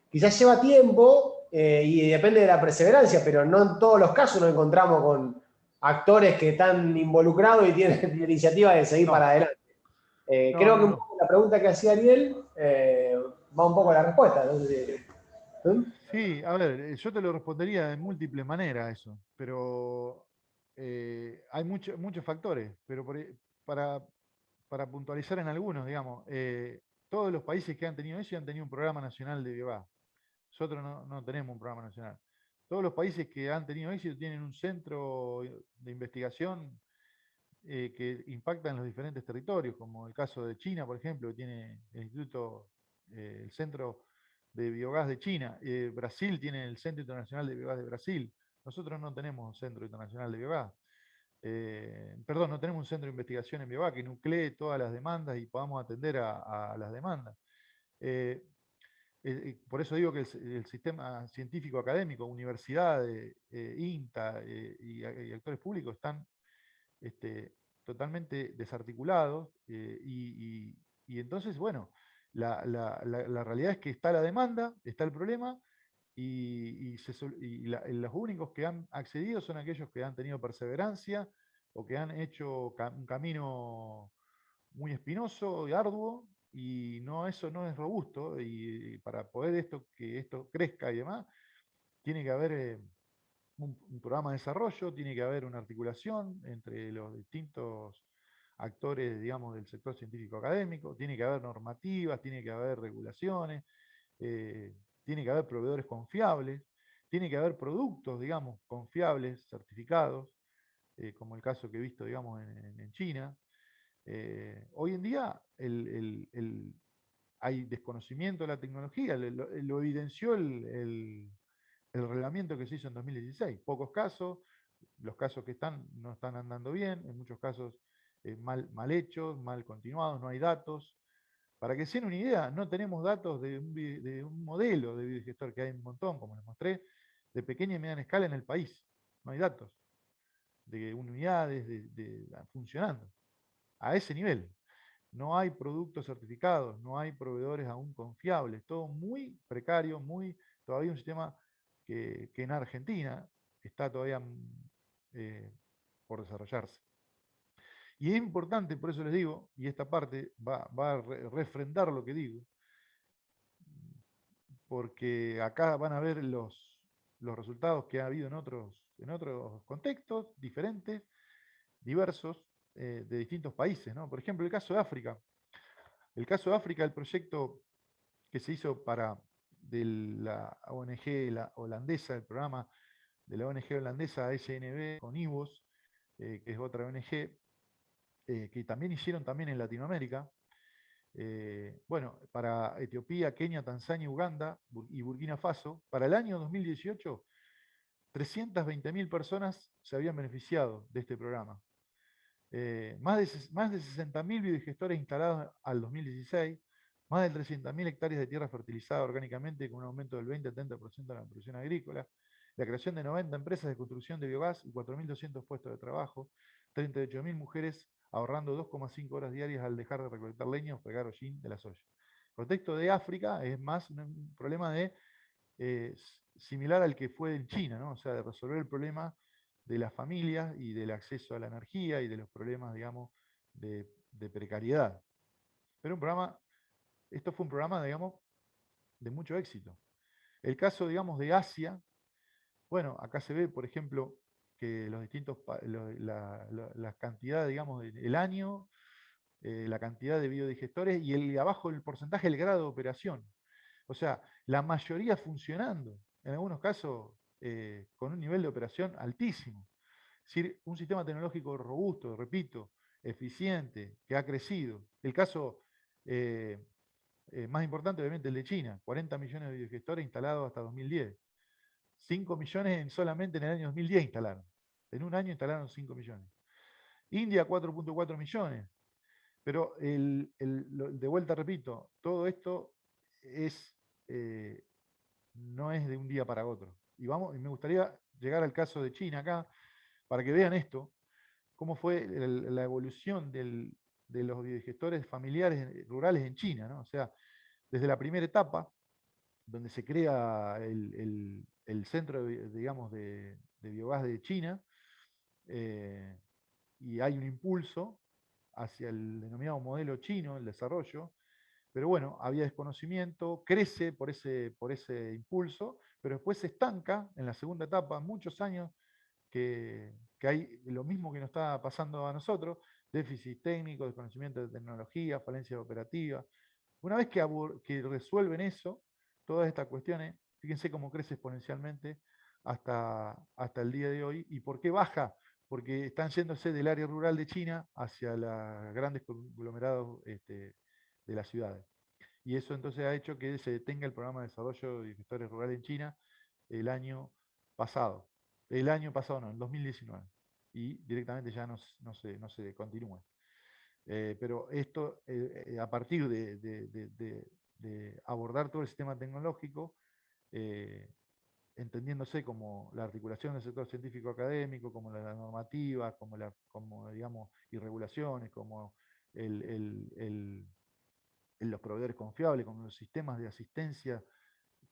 quizás lleva tiempo y depende de la perseverancia, pero no en todos los casos nos encontramos con actores que están involucrados y tienen la iniciativa de seguir para No, adelante. no, Creo que no, un no. poco la pregunta que hacía Ariel va un poco a la respuesta. ¿No? Sí, a ver, yo te lo respondería de múltiples maneras eso, pero hay muchos factores, pero para, para puntualizar en algunos, digamos, todos los países que han tenido eso han tenido un programa nacional de biogás. Nosotros no tenemos un programa nacional. Todos los países que han tenido éxito tienen un centro de investigación que impacta en los diferentes territorios, como el caso de China, por ejemplo, que tiene el Centro de Biogás de China. Brasil tiene el Centro Internacional de Biogás de Brasil. Nosotros no tenemos un Centro Internacional de Biogás. Perdón, no tenemos un centro de investigación en biogás que nuclee todas las demandas y podamos atender a las demandas. Eh, por eso digo que el sistema científico académico, universidades, INTA y actores públicos están este, totalmente desarticulados y entonces, bueno, la realidad es que está la demanda, está el problema y los únicos que han accedido son aquellos que han tenido perseverancia o que han hecho un camino muy espinoso y arduo y no, eso no es robusto y para poder que esto crezca y demás, tiene que haber un programa de desarrollo, tiene que haber una articulación entre los distintos actores, digamos, del sector científico académico, tiene que haber normativas, tiene que haber regulaciones, tiene que haber proveedores confiables, tiene que haber productos, digamos, confiables, certificados, como el caso que he visto, digamos, en China. Hoy en día hay desconocimiento de la tecnología, lo evidenció el reglamento que se hizo en 2016. Pocos casos, los casos que no están andando bien, en muchos casos mal hechos, mal continuados, no hay datos. Para que se den una idea, no tenemos datos de un modelo de biodigestor, que hay un montón, como les mostré, de pequeña y mediana escala en el país. No hay datos de unidades funcionando a ese nivel. No hay productos certificados, no hay proveedores aún confiables, todo muy precario, todavía un sistema que en Argentina está todavía por desarrollarse. Y es importante, por eso les digo, y esta parte va a refrendar lo que digo, porque acá van a ver los resultados que ha habido en otros contextos diferentes, diversos, de distintos países, ¿no? Por ejemplo, el caso de África. El caso de África, el proyecto que se hizo de la ONG holandesa, el programa de la ONG holandesa SNB con IVOS, que es otra ONG, que también hicieron también en Latinoamérica. Bueno, para Etiopía, Kenia, Tanzania, Uganda y Burkina Faso, para el año 2018, 320.000 personas se habían beneficiado de este programa. Más de 60.000 biodigestores instalados al 2016, más de 300.000 hectáreas de tierra fertilizada orgánicamente con un aumento del 20-30% de la producción agrícola, la creación de 90 empresas de construcción de biogás y 4.200 puestos de trabajo, 38.000 mujeres ahorrando 2,5 horas diarias al dejar de recolectar leña o fregar hollín de la soya. El contexto de África es más un problema similar al que fue en China, ¿no? O sea, de resolver el problema de las familias y del acceso a la energía y de los problemas, digamos, de precariedad. Pero esto fue un programa, digamos, de mucho éxito. El caso, digamos, de Asia, bueno, acá se ve, por ejemplo, que los distintos, la cantidad, digamos, del año, la cantidad de biodigestores y abajo el porcentaje, el grado de operación. O sea, la mayoría funcionando, en algunos casos con un nivel de operación altísimo. Es decir, un sistema tecnológico robusto, repito, eficiente, que ha crecido. El caso más importante, obviamente, el de China, 40 millones de biodigestores instalados hasta 2010. 5 millones solamente en el año 2010 instalaron. En un año instalaron 5 millones. India, 4.4 millones. Pero de vuelta repito, todo esto no es de un día para otro. Y me gustaría llegar al caso de China acá, para que vean esto, cómo fue la evolución de los biodigestores familiares rurales en China, ¿no? O sea, desde la primera etapa, donde se crea el centro, digamos, de biogás de China, y hay un impulso hacia el denominado modelo chino, el desarrollo, pero bueno, había desconocimiento, crece por ese impulso, pero después se estanca en la segunda etapa, muchos años, que hay lo mismo que nos está pasando a nosotros, déficit técnico, desconocimiento de tecnología, falencia operativa. Una vez que resuelven eso, todas estas cuestiones, fíjense cómo crece exponencialmente hasta el día de hoy. ¿Y por qué baja? Porque están yéndose del área rural de China hacia los grandes conglomerados de las ciudades. Y eso entonces ha hecho que se detenga el programa de desarrollo de gestores rurales en China el año pasado. El año pasado no, en 2019. Y directamente ya no se continúa. Pero esto, a partir de abordar todo el sistema tecnológico, entendiéndose como la articulación del sector científico académico, como la normativa, como digamos, y regulaciones, como los proveedores confiables, como los sistemas de asistencia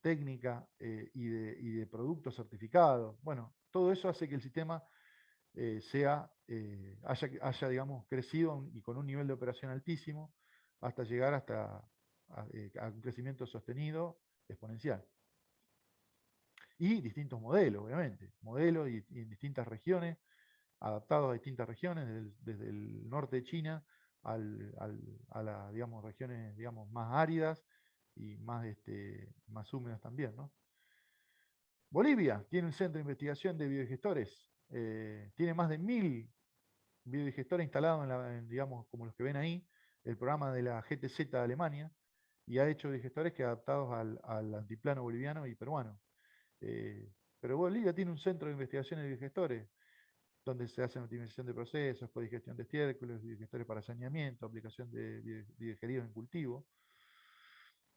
técnica y de productos certificados. Bueno, todo eso hace que el sistema haya, digamos, crecido y con un nivel de operación altísimo hasta llegar a un crecimiento sostenido exponencial. Y distintos modelos, obviamente, modelos y en distintas regiones, adaptados a distintas regiones, desde el norte de China a las, digamos, regiones, digamos, más áridas y más húmedas también, ¿no? Bolivia tiene un centro de investigación de biodigestores, tiene más de 1.000 biodigestores instalados digamos, como los que ven ahí, el programa de la GTZ de Alemania, y ha hecho digestores que adaptados al altiplano boliviano y peruano. Pero Bolivia tiene un centro de investigación de biodigestores, donde se hace optimización de procesos, codigestión de estiércoles, biodigestores para saneamiento, aplicación de biodigeridos en cultivo.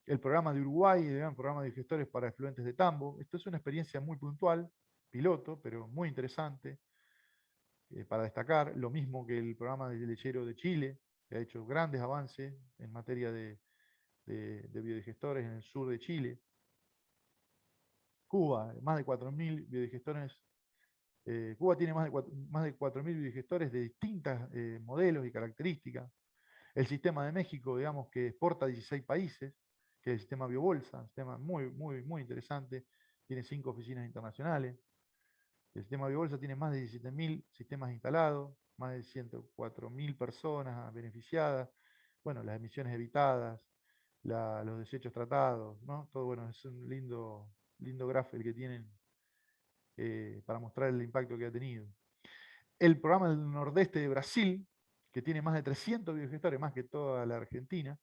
El programa de Uruguay, el programa de digestores para efluentes de tambo. Esto es una experiencia muy puntual, piloto, pero muy interesante para destacar. Lo mismo que el programa de lechero de Chile, que ha hecho grandes avances en materia de biodigestores en el sur de Chile. Cuba, más de 4.000 biodigestores. Cuba tiene más de 4.000 biodigestores de distintos modelos y características. El sistema de México, digamos, que exporta a 16 países, que es el sistema Biobolsa, un sistema muy, muy, muy interesante, tiene 5 oficinas internacionales. El sistema Biobolsa tiene más de 17.000 sistemas instalados, más de 104.000 personas beneficiadas, bueno, las emisiones evitadas, los desechos tratados, ¿no? Todo, bueno, es un lindo gráfico el que tienen para mostrar el impacto que ha tenido. El programa del nordeste de Brasil, que tiene más de 300 biodigestores, más que toda la Argentina,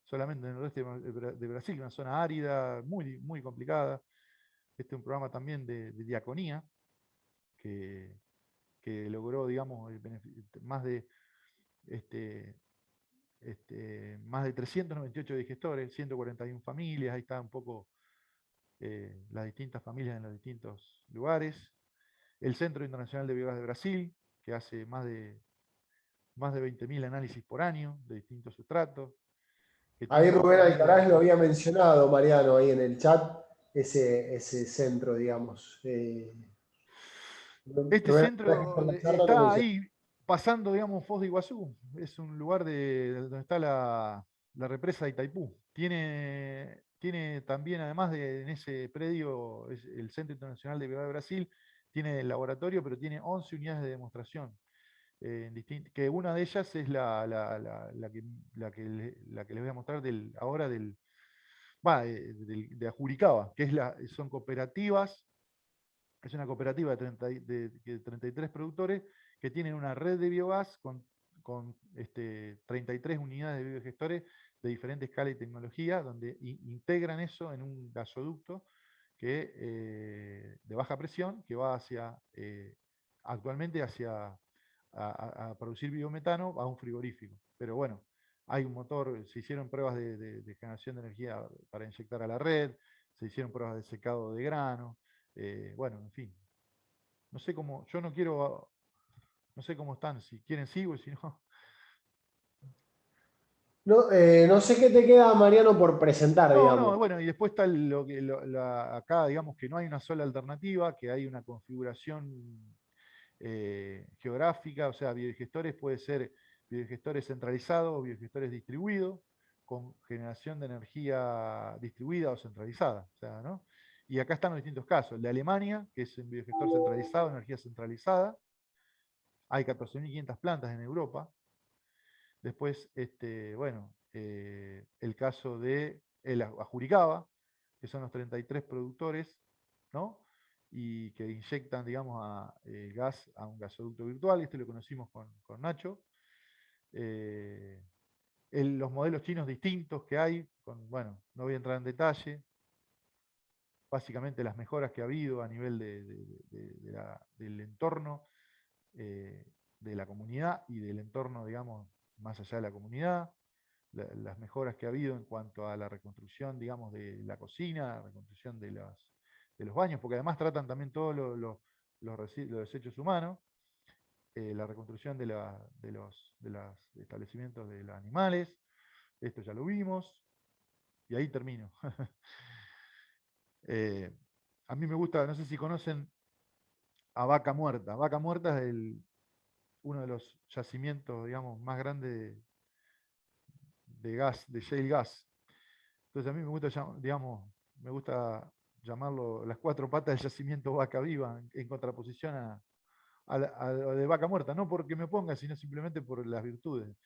solamente en el nordeste de Brasil, una zona árida, muy, muy complicada. Este es un programa también de diaconía, que logró, digamos, más de 398 digestores, 141 familias, ahí está un poco las distintas familias en los distintos lugares. El Centro Internacional de Biogás de Brasil, que hace más de 20.000 análisis por año de distintos sustratos. Ahí Rubén Alcaraz lo había mencionado, Mariano, ahí en el chat, ese centro, digamos. Este Rubén Alcaraz, que por centro la charla lo está mencionó. ahí pasando, digamos, Foz de Iguazú. Es un lugar donde está la represa de Itaipú. Tiene también, además en ese predio, el Centro Internacional de Biogás de Brasil, tiene el laboratorio, pero tiene 11 unidades de demostración. Que una de ellas es la que les voy a mostrar ahora de Ajuricaba, que son cooperativas. Es una cooperativa de 33 productores que tienen una red de biogás con 33 unidades de biogestores de diferente escala y tecnología, donde integran eso en un gasoducto de baja presión que va actualmente hacia a producir biometano a un frigorífico. Pero bueno, hay un motor, se hicieron pruebas de generación de energía para inyectar a la red, se hicieron pruebas de secado de grano. Bueno, en fin. No sé cómo, yo no quiero, no sé cómo están, si quieren sigo y si no. No sé qué te queda, Mariano, por presentar, No, digamos. bueno, y después está acá, digamos que no hay una sola alternativa, que hay una configuración geográfica, o sea, biodigestores puede ser biodigestores centralizados o biodigestores distribuidos, con generación de energía distribuida o centralizada. O sea, ¿no? Y acá están los distintos casos. El de Alemania, que es un biogestor centralizado, energía centralizada. Hay 14.500 plantas en Europa. Después, bueno, el caso de Ajuricaba, que son los 33 productores, ¿no? Y que inyectan, digamos, gas a un gasoducto virtual. Este lo conocimos con Nacho. Los modelos chinos distintos que hay, bueno, no voy a entrar en detalle. Básicamente las mejoras que ha habido a nivel del entorno de la comunidad y del entorno, digamos, más allá de la comunidad, las mejoras que ha habido en cuanto a la reconstrucción, digamos, de la cocina, la reconstrucción de los baños, porque además tratan también todos los desechos humanos, la reconstrucción de los establecimientos de los animales, esto ya lo vimos, y ahí termino. A mí me gusta, no sé si conocen a Vaca Muerta. Vaca Muerta es uno de los yacimientos, digamos, más grandes de gas, de shale gas. Entonces a mí me gusta, digamos, me gusta llamarlo las 4 patas del yacimiento Vaca Viva, en contraposición a lo de Vaca Muerta, no porque me ponga, sino simplemente por las virtudes.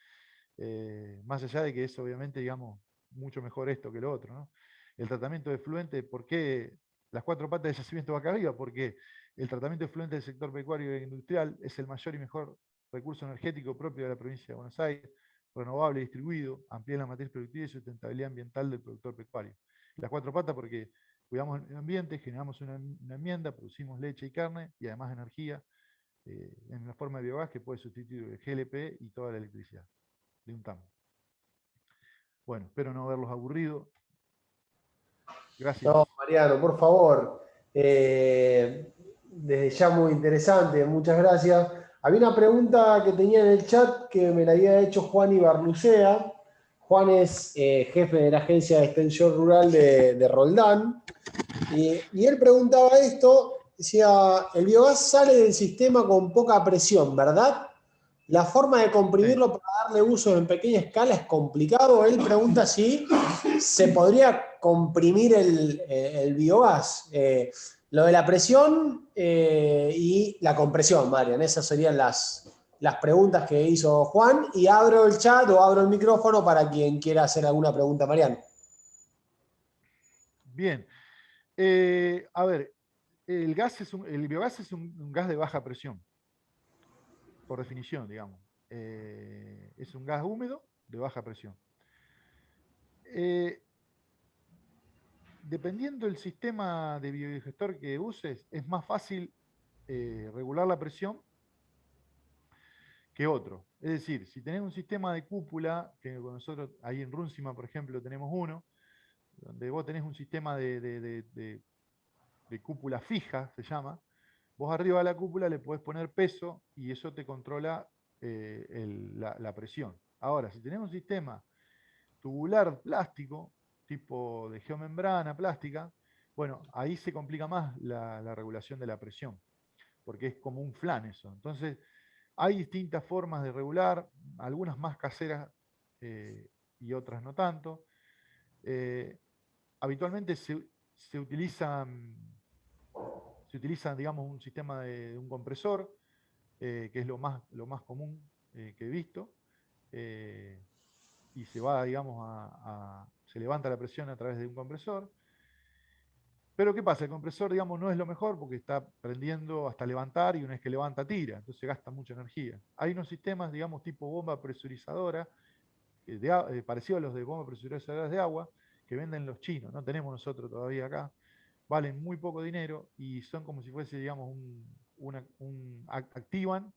Más allá de que es obviamente, digamos, mucho mejor esto que lo otro, ¿no? El tratamiento de efluente, ¿por qué las 4 patas del yacimiento Vaca Viva? Porque el tratamiento de efluente del sector pecuario e industrial es el mayor y mejor recurso energético propio de la provincia de Buenos Aires, renovable y distribuido, amplía la matriz productiva y sustentabilidad ambiental del productor pecuario. las 4 patas porque cuidamos el medio ambiente, generamos una enmienda, producimos leche y carne y además energía en la forma de biogás que puede sustituir el GLP y toda la electricidad de un tambo. Bueno, espero no haberlos aburrido. Gracias. No, Mariano, por favor. Desde ya muy interesante, muchas gracias. Había una pregunta que tenía en el chat que me la había hecho Juan Ibarlucea. Juan es jefe de la Agencia de Extensión Rural de Roldán. Y él preguntaba esto, decía, el biogás sale del sistema con poca presión, ¿verdad? La forma de comprimirlo para darle uso en pequeña escala es complicado. Él pregunta si se podría comprimir el biogás. Lo de la presión y la compresión, Marian, esas serían las preguntas que hizo Juan. Y abro el chat o abro el micrófono para quien quiera hacer alguna pregunta, Marian. Bien. A ver, el biogás es un gas de baja presión, por definición, digamos. Es un gas húmedo de baja presión. Dependiendo del sistema de biodigestor que uses, es más fácil regular la presión que otro. Es decir, si tenés un sistema de cúpula, que nosotros ahí en Runcima, por ejemplo, tenemos uno, donde vos tenés un sistema de cúpula fija, se llama, vos arriba de la cúpula le podés poner peso y eso te controla la presión. Ahora, si tenés un sistema tubular plástico, tipo de geomembrana plástica, bueno, ahí se complica más la regulación de la presión, porque es como un flan eso. Entonces, hay distintas formas de regular, algunas más caseras y otras no tanto. Habitualmente se utiliza, digamos, un sistema de un compresor, que es lo más común que he visto, y se va, digamos, se levanta la presión a través de un compresor. Pero ¿qué pasa? El compresor, digamos, no es lo mejor porque está prendiendo hasta levantar y una vez que levanta tira, entonces gasta mucha energía. Hay unos sistemas, digamos, tipo bomba presurizadora, parecidos a los de bombas presurizadoras de agua, que venden los chinos, no tenemos nosotros todavía acá, valen muy poco dinero y son como si fuese, digamos, activan,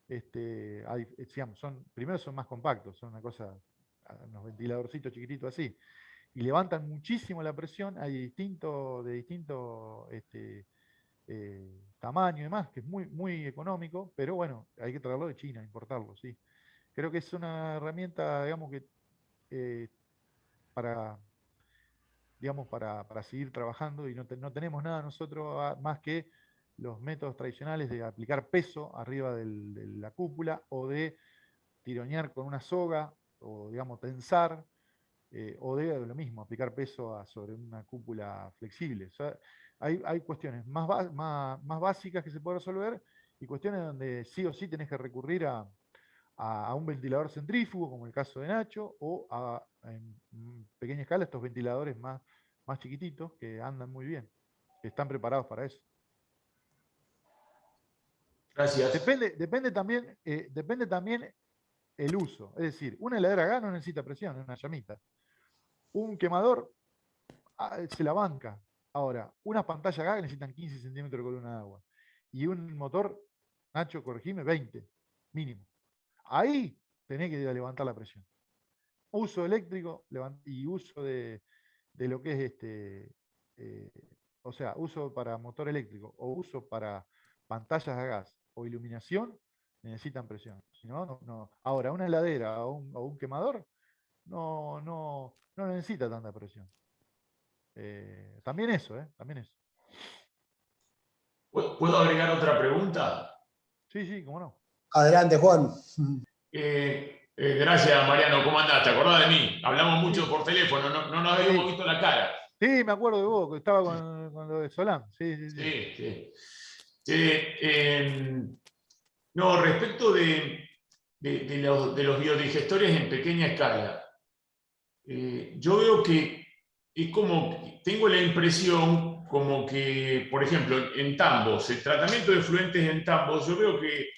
digamos, primero son más compactos, son una cosa, unos ventiladorcitos chiquititos así, y levantan muchísimo la presión, hay de distinto tamaño y demás, que es muy, muy económico, pero bueno, hay que traerlo de China, importarlo, sí. Creo que es una herramienta, digamos, que para seguir trabajando y no tenemos nada nosotros más que los métodos tradicionales de aplicar peso arriba de la cúpula o de tironear con una soga o, digamos, tensar, o de lo mismo, aplicar peso sobre una cúpula flexible. O sea, hay cuestiones más básicas que se pueden resolver y cuestiones donde sí o sí tenés que recurrir a un ventilador centrífugo, como el caso de Nacho, o en pequeña escala estos ventiladores más chiquititos que andan muy bien, que están preparados para eso. Gracias. Depende también el uso. Es decir, una heladera a gas no necesita presión, es una llamita. Un quemador se la banca. Ahora, unas pantallas a gas necesitan 15 centímetros de columna de agua. Y un motor, Nacho, corregime, 20, mínimo. Ahí tenés que levantar la presión. Uso eléctrico y uso de lo que es o sea, uso para motor eléctrico o uso para pantallas a gas o iluminación, necesitan presión. Si no, no. Ahora, una heladera o un quemador no necesita tanta presión. También eso. ¿Puedo agregar otra pregunta? Sí, cómo no. Adelante, Juan. Gracias, Mariano. ¿Cómo andás? ¿Te acordás de mí? Hablamos mucho por teléfono, no nos habíamos visto la cara. Sí, me acuerdo de vos, que estaba con lo de Solán. Sí. No, respecto de los biodigestores en pequeña escala, yo veo que es como, tengo la impresión como que, por ejemplo, en tambos, el tratamiento de efluentes en tambos, yo veo que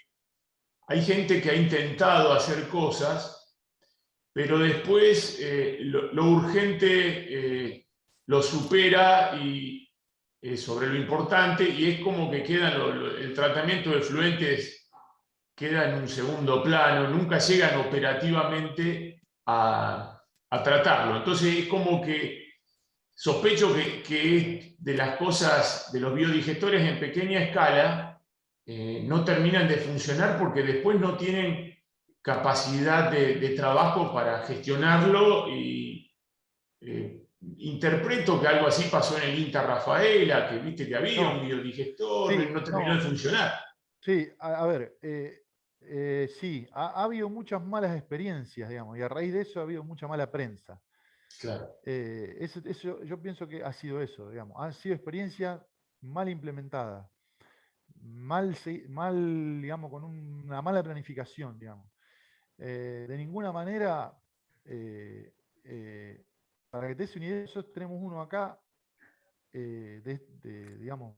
hay gente que ha intentado hacer cosas, pero después lo urgente lo supera sobre lo importante, y es como que queda el tratamiento de efluentes queda en un segundo plano, nunca llegan operativamente a tratarlo. Entonces es como que sospecho que es de las cosas, de los biodigestores en pequeña escala, no terminan de funcionar porque después no tienen capacidad de trabajo para gestionarlo, y interpreto que algo así pasó en el INTA Rafaela, que viste que había un biodigestor, Sí, no terminó de funcionar. Sí, a ver, sí, ha habido muchas malas experiencias, digamos, y a raíz de eso ha habido mucha mala prensa. Claro. Eso, yo pienso que ha sido eso, digamos, han sido experiencias mal implementadas, mal, digamos, con una mala planificación, digamos. De ninguna manera, para que te des una idea, nosotros tenemos uno acá, digamos,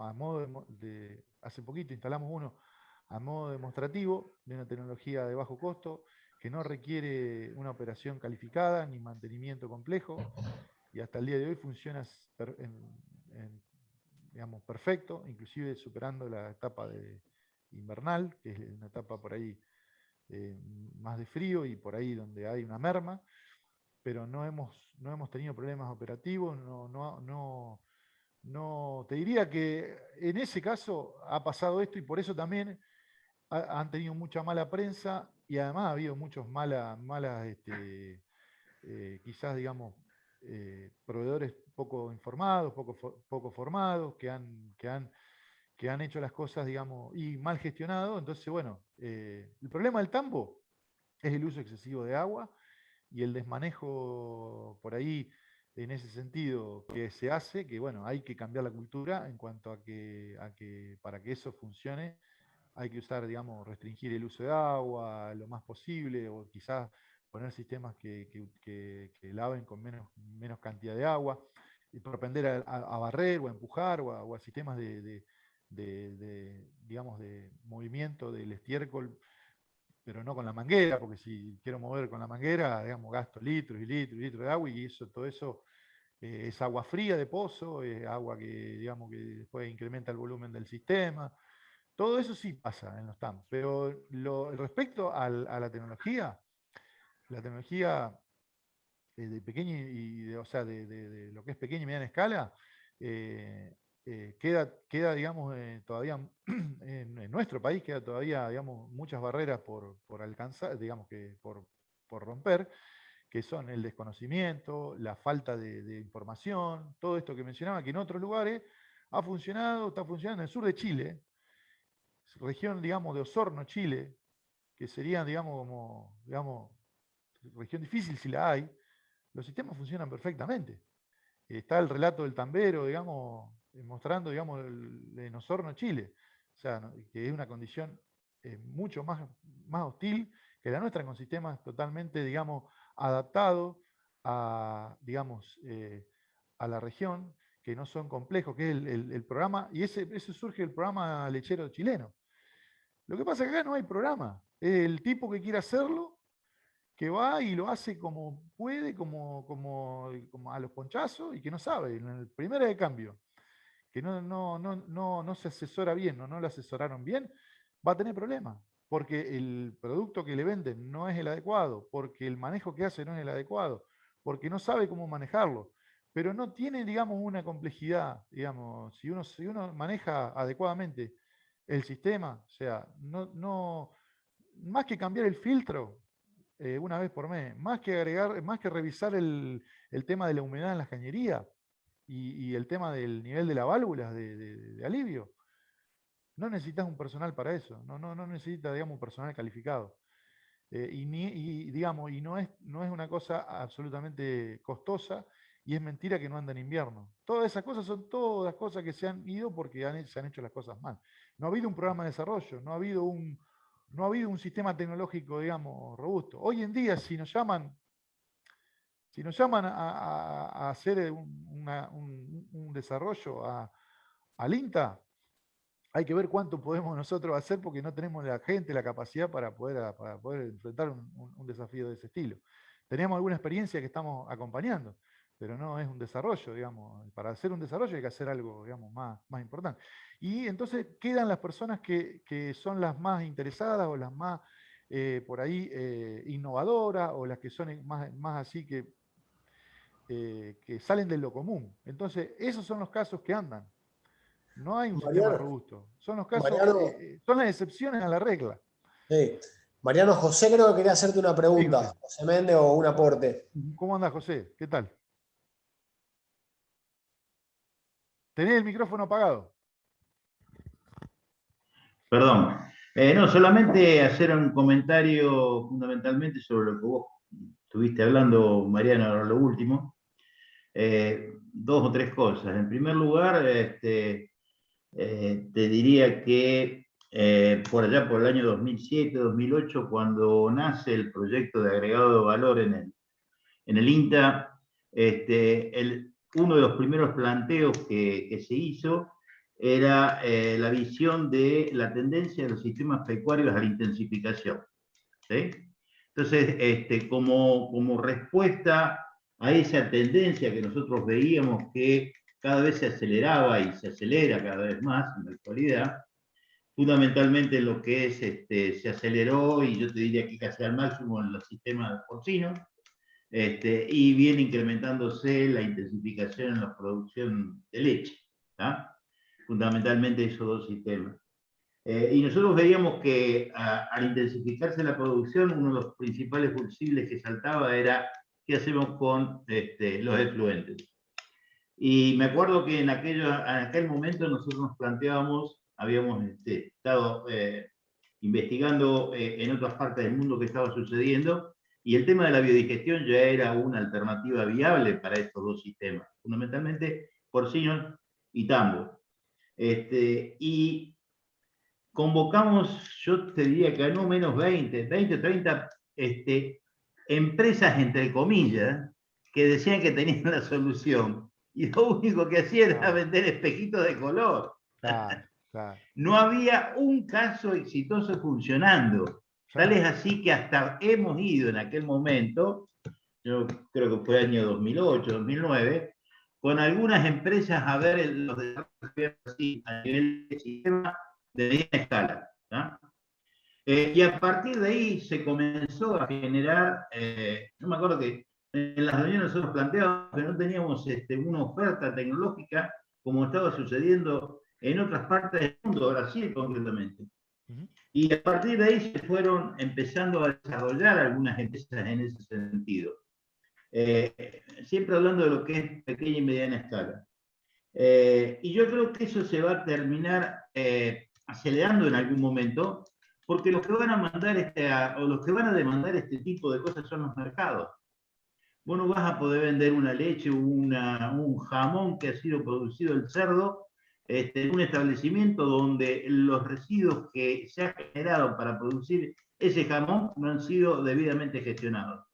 a modo hace poquito instalamos uno a modo demostrativo de una tecnología de bajo costo que no requiere una operación calificada ni mantenimiento complejo, y hasta el día de hoy funciona digamos, perfecto, inclusive superando la etapa invernal, que es una etapa por ahí más de frío y por ahí donde hay una merma, pero no hemos tenido problemas operativos, no, te diría que en ese caso ha pasado esto, y por eso también han tenido mucha mala prensa, y además ha habido muchos malas quizás, digamos, proveedores poco informados, poco formados, que han hecho las cosas, digamos, y mal gestionado. Entonces, bueno, el problema del tambo es el uso excesivo de agua y el desmanejo por ahí en ese sentido que se hace, que bueno, hay que cambiar la cultura en cuanto a que para que eso funcione hay que usar, digamos, restringir el uso de agua lo más posible, o quizás poner sistemas que laven con menos cantidad de agua, y propender a barrer o a empujar, o a sistemas digamos, de movimiento del estiércol, pero no con la manguera, porque si quiero mover con la manguera, digamos, gasto litros y litros y litros de agua, y todo eso es agua fría de pozo, es agua que, digamos, que después incrementa el volumen del sistema. Todo eso sí pasa en los TAM, pero respecto a la tecnología de pequeña o sea, de lo que es pequeña y mediana escala, queda, digamos, todavía en nuestro país queda todavía, digamos, muchas barreras por alcanzar, digamos, que por romper, que son el desconocimiento, la falta de información, todo esto que mencionaba, que en otros lugares está funcionando en el sur de Chile, región, digamos, de Osorno, Chile, que sería, digamos, región difícil si la hay, los sistemas funcionan perfectamente. Está el relato del tambero, digamos, mostrando, digamos, en Osorno, Chile. O sea, que es una condición mucho más hostil que la nuestra, con sistemas totalmente, digamos, adaptados a, digamos, a la región, que no son complejos, que es el programa, y eso surge del programa lechero chileno. Lo que pasa es que acá no hay programa. Es el tipo que quiere hacerlo, que va y lo hace como puede, como a los ponchazos, y que no sabe. En el primera de cambio, que no se asesora bien, no lo asesoraron bien, va a tener problemas. Porque el producto que le venden no es el adecuado, porque el manejo que hace no es el adecuado, porque no sabe cómo manejarlo. Pero no tiene, digamos, una complejidad. Digamos, si uno maneja adecuadamente el sistema, o sea, más que cambiar el filtro una vez por mes, más que revisar el tema de la humedad en la cañería y el tema del nivel de la válvula de alivio, no necesitas un personal para eso, no necesitas, digamos, un personal calificado. Digamos, y no es una cosa absolutamente costosa, y es mentira que no anda en invierno. Todas esas cosas son todas cosas que se han ido porque se han hecho las cosas mal. No ha habido un programa de desarrollo, no ha habido un sistema tecnológico, digamos, robusto. Hoy en día, si nos llaman a hacer un desarrollo al INTA, hay que ver cuánto podemos nosotros hacer, porque no tenemos la gente, la capacidad para poder enfrentar un desafío de ese estilo. Tenemos alguna experiencia que estamos acompañando, pero no es un desarrollo, digamos. Para hacer un desarrollo hay que hacer algo, digamos, más importante. Y entonces quedan las personas que son las más interesadas o las más, por ahí, innovadoras, o las que son más así que salen de lo común. Entonces, esos son los casos que andan. No hay un sistema Mariano, robusto. Son los casos, Mariano, son las excepciones a la regla. sí. Mariano, José creo que quería hacerte una Sí, pregunta. José. José Méndez o un aporte. ¿Cómo anda, José? ¿Qué tal? ¿Tenés el micrófono apagado? Perdón. No, solamente hacer un comentario fundamentalmente sobre lo que vos estuviste hablando, Mariano, ahora lo último. Dos o tres cosas. En primer lugar, te diría que por allá por el año 2007, 2008, cuando nace el proyecto de agregado de valor en el INTA, uno de los primeros planteos que se hizo era la visión de la tendencia de los sistemas pecuarios a la intensificación. ¿Sí? Entonces, como respuesta a esa tendencia que nosotros veíamos que cada vez se aceleraba y se acelera cada vez más en la actualidad, fundamentalmente lo que es, se aceleró, y yo te diría que casi al máximo en los sistemas porcinos, y viene incrementándose la intensificación en la producción de leche, ¿tá? Fundamentalmente esos dos sistemas. Y nosotros veíamos que al intensificarse la producción, uno de los principales fusibles que saltaba era qué hacemos con los efluentes. Y me acuerdo que en aquel momento nosotros nos planteábamos, habíamos estado investigando en otras partes del mundo qué estaba sucediendo, y el tema de la biodigestión ya era una alternativa viable para estos dos sistemas, fundamentalmente porcino y tambo. Y convocamos, yo te diría que no menos 20, 30 empresas, entre comillas, que decían que tenían la solución. Y lo único que hacían era vender espejitos de color. Claro, claro. No había un caso exitoso funcionando. Tal es así que hasta hemos ido en aquel momento, yo creo que fue el año 2008, 2009, con algunas empresas a ver los desarrollos a nivel de sistema de mediana escala. ¿No? Y a partir de ahí se comenzó a generar, yo me acuerdo que en las reuniones nosotros planteábamos que no teníamos una oferta tecnológica como estaba sucediendo en otras partes del mundo, Brasil concretamente. Y a partir de ahí se fueron empezando a desarrollar algunas empresas en ese sentido. Siempre hablando de lo que es pequeña y mediana escala. Y yo creo que eso se va a terminar acelerando en algún momento, porque los que van a mandar o los que van a demandar este tipo de cosas son los mercados. Vos no vas a poder vender una leche o un jamón que ha sido producido el cerdo en un establecimiento donde los residuos que se han generado para producir ese jamón no han sido debidamente gestionados.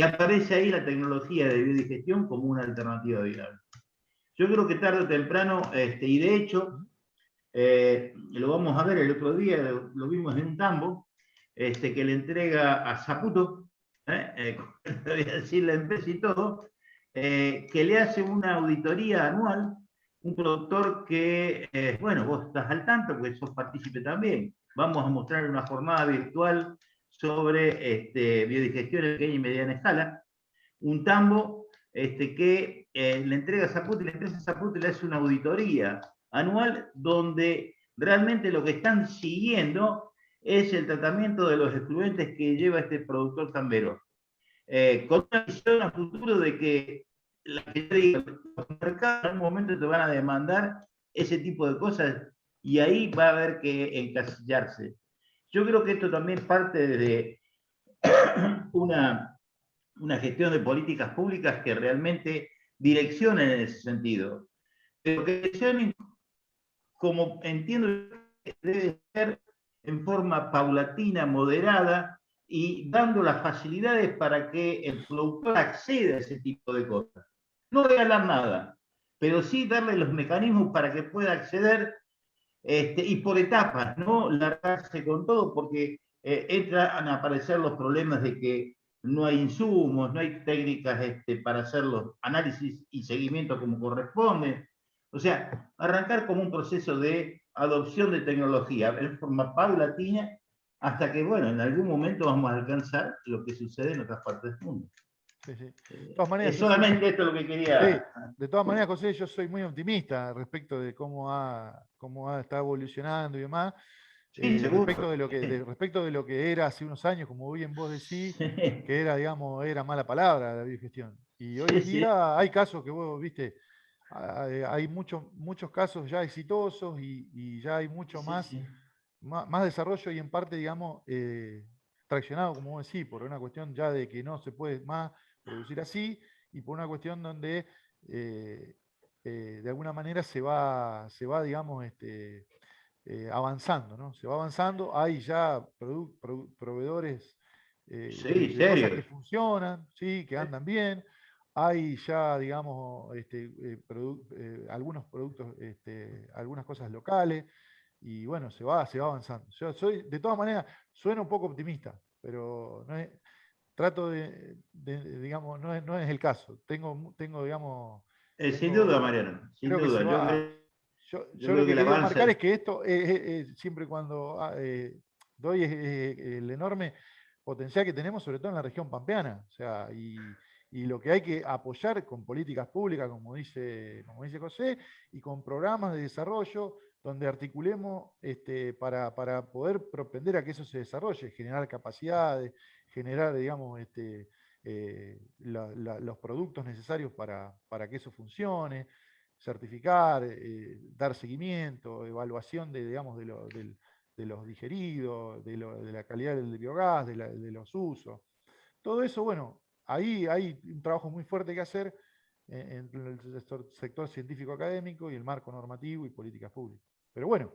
Aparece ahí la tecnología de biodigestión como una alternativa viable. Yo creo que tarde o temprano, y de hecho, lo vamos a ver el otro día, lo vimos en un tambo, que le entrega a Saputo, voy a decir la empresa y todo, que le hace una auditoría anual, un productor que, bueno, vos estás al tanto, porque sos partícipe también. Vamos a mostrar una jornada virtual sobre biodigestión en pequeña y mediana escala, un tambo que le entrega a Saputo, y la empresa Saputo le hace una auditoría anual donde realmente lo que están siguiendo es el tratamiento de los efluentes que lleva este productor tambero. Con una visión a futuro de que los mercados en algún momento te van a demandar ese tipo de cosas, y ahí va a haber que encasillarse. Yo creo que esto también parte de una gestión de políticas públicas que realmente direccionen en ese sentido. Pero que direccionen, como entiendo que debe ser, en forma paulatina, moderada, y dando las facilidades para que el productor acceda a ese tipo de cosas. No regalar nada, pero sí darle los mecanismos para que pueda acceder, y por etapas, no largarse con todo, porque entran a aparecer los problemas de que no hay insumos, no hay técnicas para hacer los análisis y seguimiento como corresponde. O sea, arrancar como un proceso de adopción de tecnología en forma paulatina hasta que, bueno, en algún momento vamos a alcanzar lo que sucede en otras partes del mundo. Sí, sí. De todas maneras, Es solamente esto lo que quería... Sí, de todas maneras, José, yo soy muy optimista respecto de cómo está evolucionando y demás. Sí, respecto de lo que era hace unos años, como bien vos decís, que era, digamos, era mala palabra la biogestión. Y hoy en día hay casos que vos viste, hay muchos casos ya exitosos y ya hay mucho más desarrollo y en parte, digamos, traccionado, como vos decís, por una cuestión ya de que no se puede más producir así y por una cuestión donde de alguna manera se va digamos, avanzando, ¿no? Se va avanzando, hay ya proveedores de cosas que funcionan, ¿sí? Que andan bien, hay ya, digamos, algunos productos, algunas cosas locales, y bueno, se va avanzando. Yo soy, de todas maneras, sueno un poco optimista, pero no es, trato digamos, no es el caso. Tengo digamos... sin duda, Mariano, sin creo duda. Que se va, yo lo que quería marcar es que esto, siempre cuando doy el enorme potencial que tenemos, sobre todo en la región pampeana, o sea, y lo que hay que apoyar con políticas públicas, como dice José, y con programas de desarrollo donde articulemos para poder propender a que eso se desarrolle, generar capacidades, generar, digamos, los productos necesarios para que eso funcione, certificar, dar seguimiento, evaluación digamos, de los digeridos, de la calidad del biogás, de los usos. Todo eso, bueno, ahí hay un trabajo muy fuerte que hacer entre el sector científico académico y el marco normativo y políticas públicas. Pero bueno,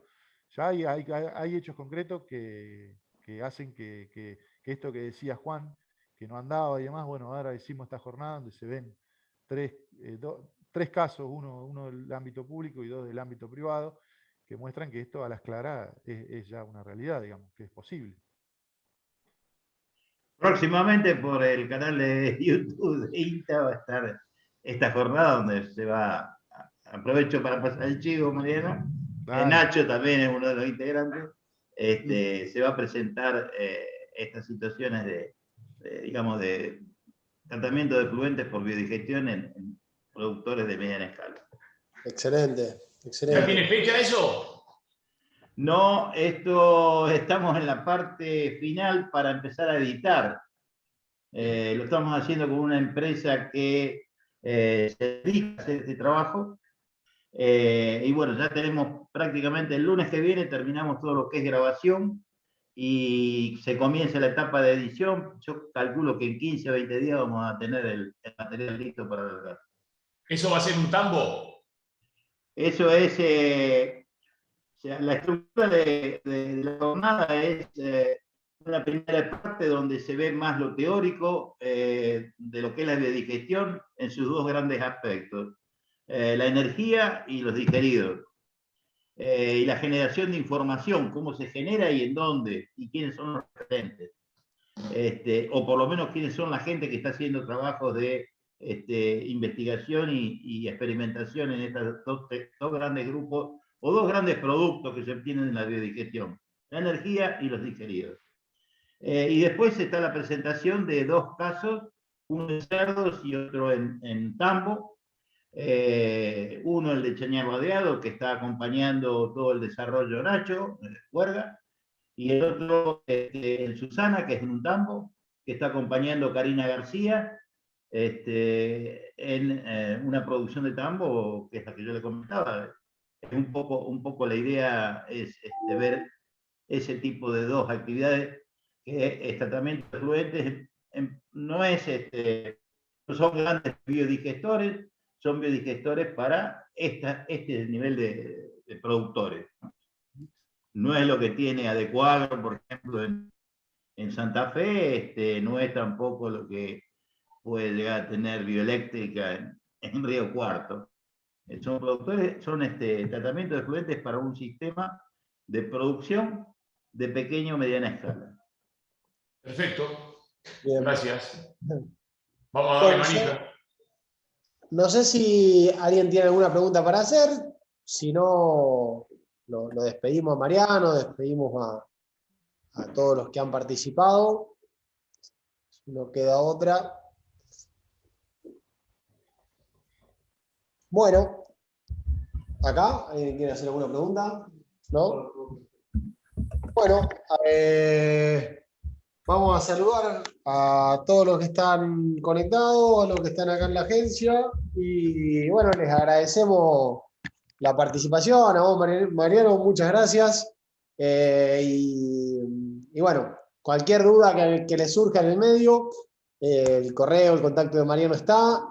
ya hay hechos concretos que hacen que esto que decía Juan, que no andaba y demás, bueno, ahora hicimos esta jornada donde se ven tres casos, uno del ámbito público y dos del ámbito privado, que muestran que esto a las claras es ya una realidad, digamos, que es posible. Próximamente por el canal de YouTube de INTA va a estar esta jornada donde se va, aprovecho para pasar el chivo, Mariano, Nacho también es uno de los integrantes, se va a presentar estas situaciones digamos, de tratamiento de efluentes por biodigestión en productores de mediana escala. Excelente, excelente. ¿Ya tiene fecha eso? No, estamos en la parte final para empezar a editar. Lo estamos haciendo con una empresa que se dedica a hacer este trabajo. Y bueno, ya tenemos prácticamente el lunes que viene, terminamos todo lo que es grabación y se comienza la etapa de edición. Yo calculo que en 15 o 20 días vamos a tener el material listo para largar. ¿Eso va a ser un tambo? Eso es... O sea, la estructura de la jornada es una primera parte donde se ve más lo teórico de lo que es la biodigestión en sus dos grandes aspectos, la energía y los digeridos, y la generación de información, cómo se genera y en dónde, y quiénes son los referentes, o por lo menos quiénes son la gente que está haciendo trabajos de investigación y experimentación en estos dos grandes grupos o dos grandes productos que se obtienen en la biodigestión, la energía y los digeridos. Y después está la presentación de dos casos, uno en cerdos y otro en tambo. Uno el de Chañar Rodeado, que está acompañando todo el desarrollo Nacho, Huerga, y el otro en Susana, que es en un tambo, que está acompañando Karina García, en una producción de tambo, que es la que yo le comentaba. Un poco la idea es ver ese tipo de dos actividades, que es tratamiento de efluentes, no son grandes biodigestores, son biodigestores para este nivel de productores. No es lo que tiene Adecuagro, por ejemplo, en Santa Fe, no es tampoco lo que puede llegar a tener Bioeléctrica en Río Cuarto. Son productores, son tratamientos de efluentes para un sistema de producción de pequeña o mediana escala. Perfecto. Bien. Gracias. Vamos a darle Bueno, manija. No sé si alguien tiene alguna pregunta para hacer, si no, lo despedimos a Mariano, despedimos a todos los que han participado. No queda otra. Bueno, acá, ¿alguien quiere hacer alguna pregunta? ¿No? Bueno, vamos a saludar a todos los que están conectados, a los que están acá en la agencia, y bueno, les agradecemos la participación. A vos, Mariano, muchas gracias. Y bueno, cualquier duda que les surja en el medio, el correo, el contacto de Mariano está.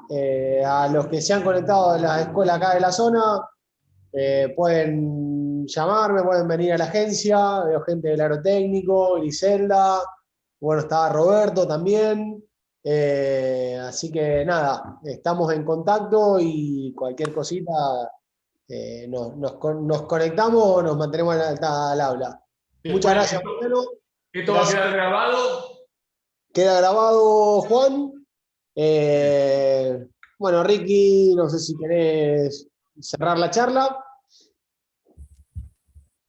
A los que se han conectado de la escuela acá de la zona, pueden llamarme, pueden venir a la agencia. Veo gente del aerotécnico, Griselda, bueno, estaba Roberto también. Así que nada, estamos en contacto y cualquier cosita nos conectamos o nos mantenemos al aula. Muchas gracias, Mariano. ¿Esto va a quedar grabado? Queda grabado, Juan. Bueno, Ricky, no sé si querés cerrar la charla.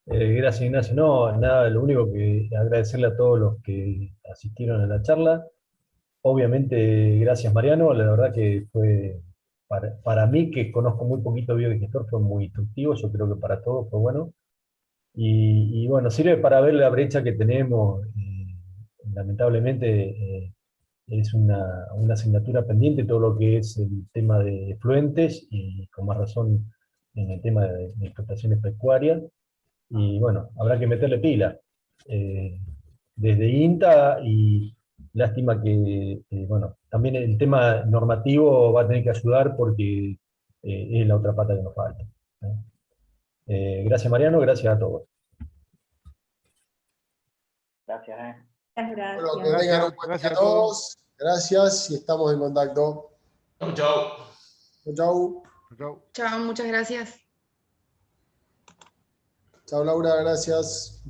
Gracias, Ignacio. No, nada, lo único que agradecerle a todos los que asistieron a la charla. Obviamente, gracias, Mariano. La verdad que fue, para mí, que conozco muy poquito biodigestor, fue muy instructivo. Yo creo que para todos fue bueno. Y bueno, sirve para ver la brecha que tenemos. Lamentablemente, es una asignatura pendiente todo lo que es el tema de efluentes, y con más razón en el tema de explotaciones pecuarias. Y bueno, habrá que meterle pila. Desde INTA, y lástima que, bueno, también el tema normativo va a tener que ayudar porque es la otra pata que nos falta. Gracias, Mariano, gracias a todos. Gracias. Muchas Bueno, que gracias. tengan un buen día a todos. Gracias y estamos en contacto. Chau, chau. Chau, chau. Chau. Chao, muchas gracias. Chau, Laura, gracias.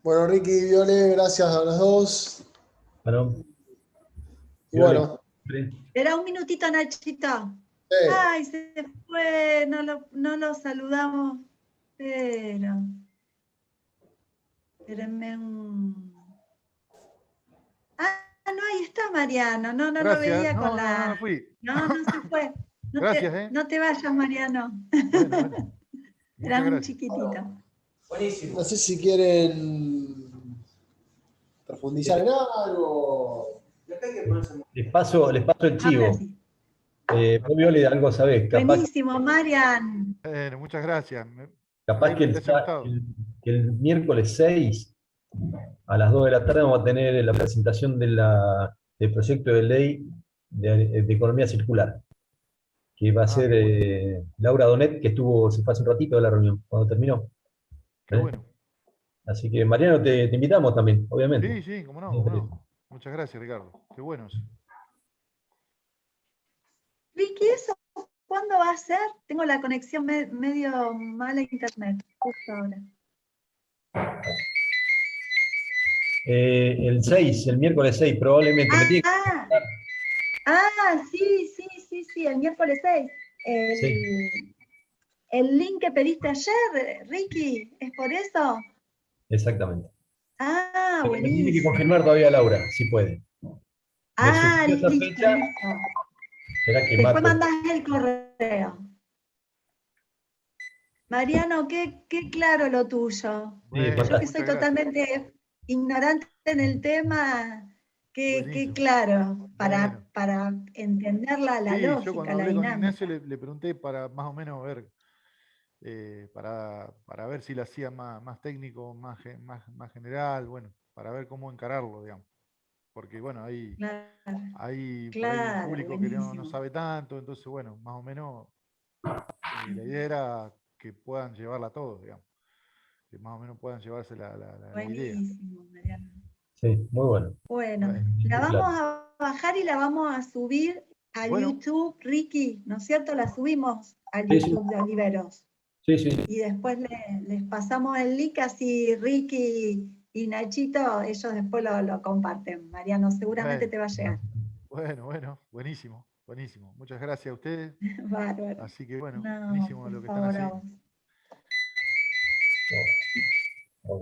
Bueno, Ricky y Viole, gracias a los dos. Bueno, Y bueno, Era un minutito, Nachito. Ay, se fue, no lo saludamos, pero... Espérenme un... Ah, no, ahí está Mariano. No lo Gracias. veía con No, la... no fui. No se fue. Gracias, No te vayas, Mariano. Bueno. Era Muchas un gracias. chiquitito. buenísimo. No sé si quieren profundizar en algo. les paso el chivo. Ahora sí. Vos, Viole, algo sabés. Buenísimo, Marian. Muchas gracias. Capaz que el miércoles 6 a las 2 de la tarde vamos a tener la presentación del proyecto de ley de economía circular, que va a ser Laura Donet, que se fue hace un ratito de la reunión, cuando terminó. Qué bueno. Así que, Mariano, te invitamos también, obviamente. Sí, cómo no. Muchas gracias, Ricardo. Qué bueno eso. Ricky, ¿eso cuándo va a ser? Tengo la conexión medio mala a internet, justo ahora. El 6, el miércoles 6, probablemente. Sí, el miércoles 6. El link que pediste ayer, Ricky, ¿es por eso? Exactamente. Buenísimo. Tiene que confirmar todavía Laura, si puede. Listo. Después mandás el correo. Mariano, qué claro lo tuyo. Yo que soy totalmente ignorante en el tema, qué claro, para entender la lógica, yo cuando la hablé con dinámica. Ignacio le pregunté para más o menos ver, para ver si lo hacía más técnico, más general, bueno, para ver cómo encararlo, digamos. Porque bueno, hay un público que no sabe tanto, entonces bueno, más o menos la idea era que puedan llevarla todos, digamos. Que más o menos puedan llevarse la idea. Buenísimo, Mariano. Sí, muy bueno. Bueno, la vamos a bajar y la vamos a subir a YouTube, Ricky, ¿no es cierto? La subimos al YouTube de Oliveros. Sí. Y después les pasamos el link, así Ricky y Nachito, ellos después lo comparten. Mariano, seguramente te va a llegar. Bueno, buenísimo, buenísimo. Muchas gracias a ustedes. Bárbaro. Así que bueno, No, buenísimo por lo que están favor,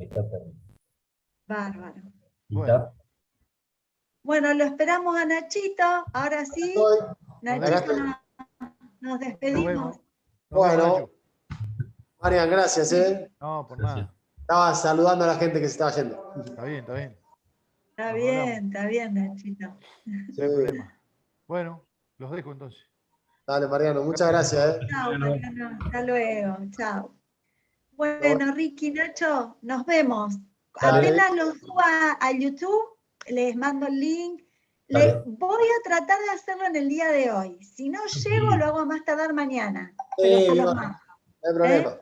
haciendo. Bárbaro. Bueno, Bueno, lo esperamos a Nachito. Ahora sí, Nachito, nos despedimos. Bueno, Marian, gracias. No, por nada. Estaba saludando a la gente que se estaba yendo. Está bien, está bien. Está bien, Nachito. No hay problema. Bueno, los dejo entonces. Dale, Mariano, muchas gracias. Chao, Mariano. Hasta luego. Chao. Bueno, Ricky, Nacho, nos vemos. Dale. Apenas los suba a YouTube, les mando el link. Voy a tratar de hacerlo en el día de hoy. Si no llego, lo hago a más tardar mañana. Pero se los mando. No hay problema.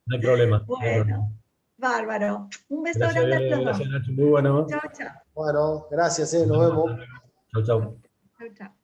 No hay problema. Bueno, bárbaro. Un beso Gracias, grande a los dos. Nacho. Muy bueno. Chao, chao. Bueno, gracias, nos vemos. Chau, chau. Chao, chao.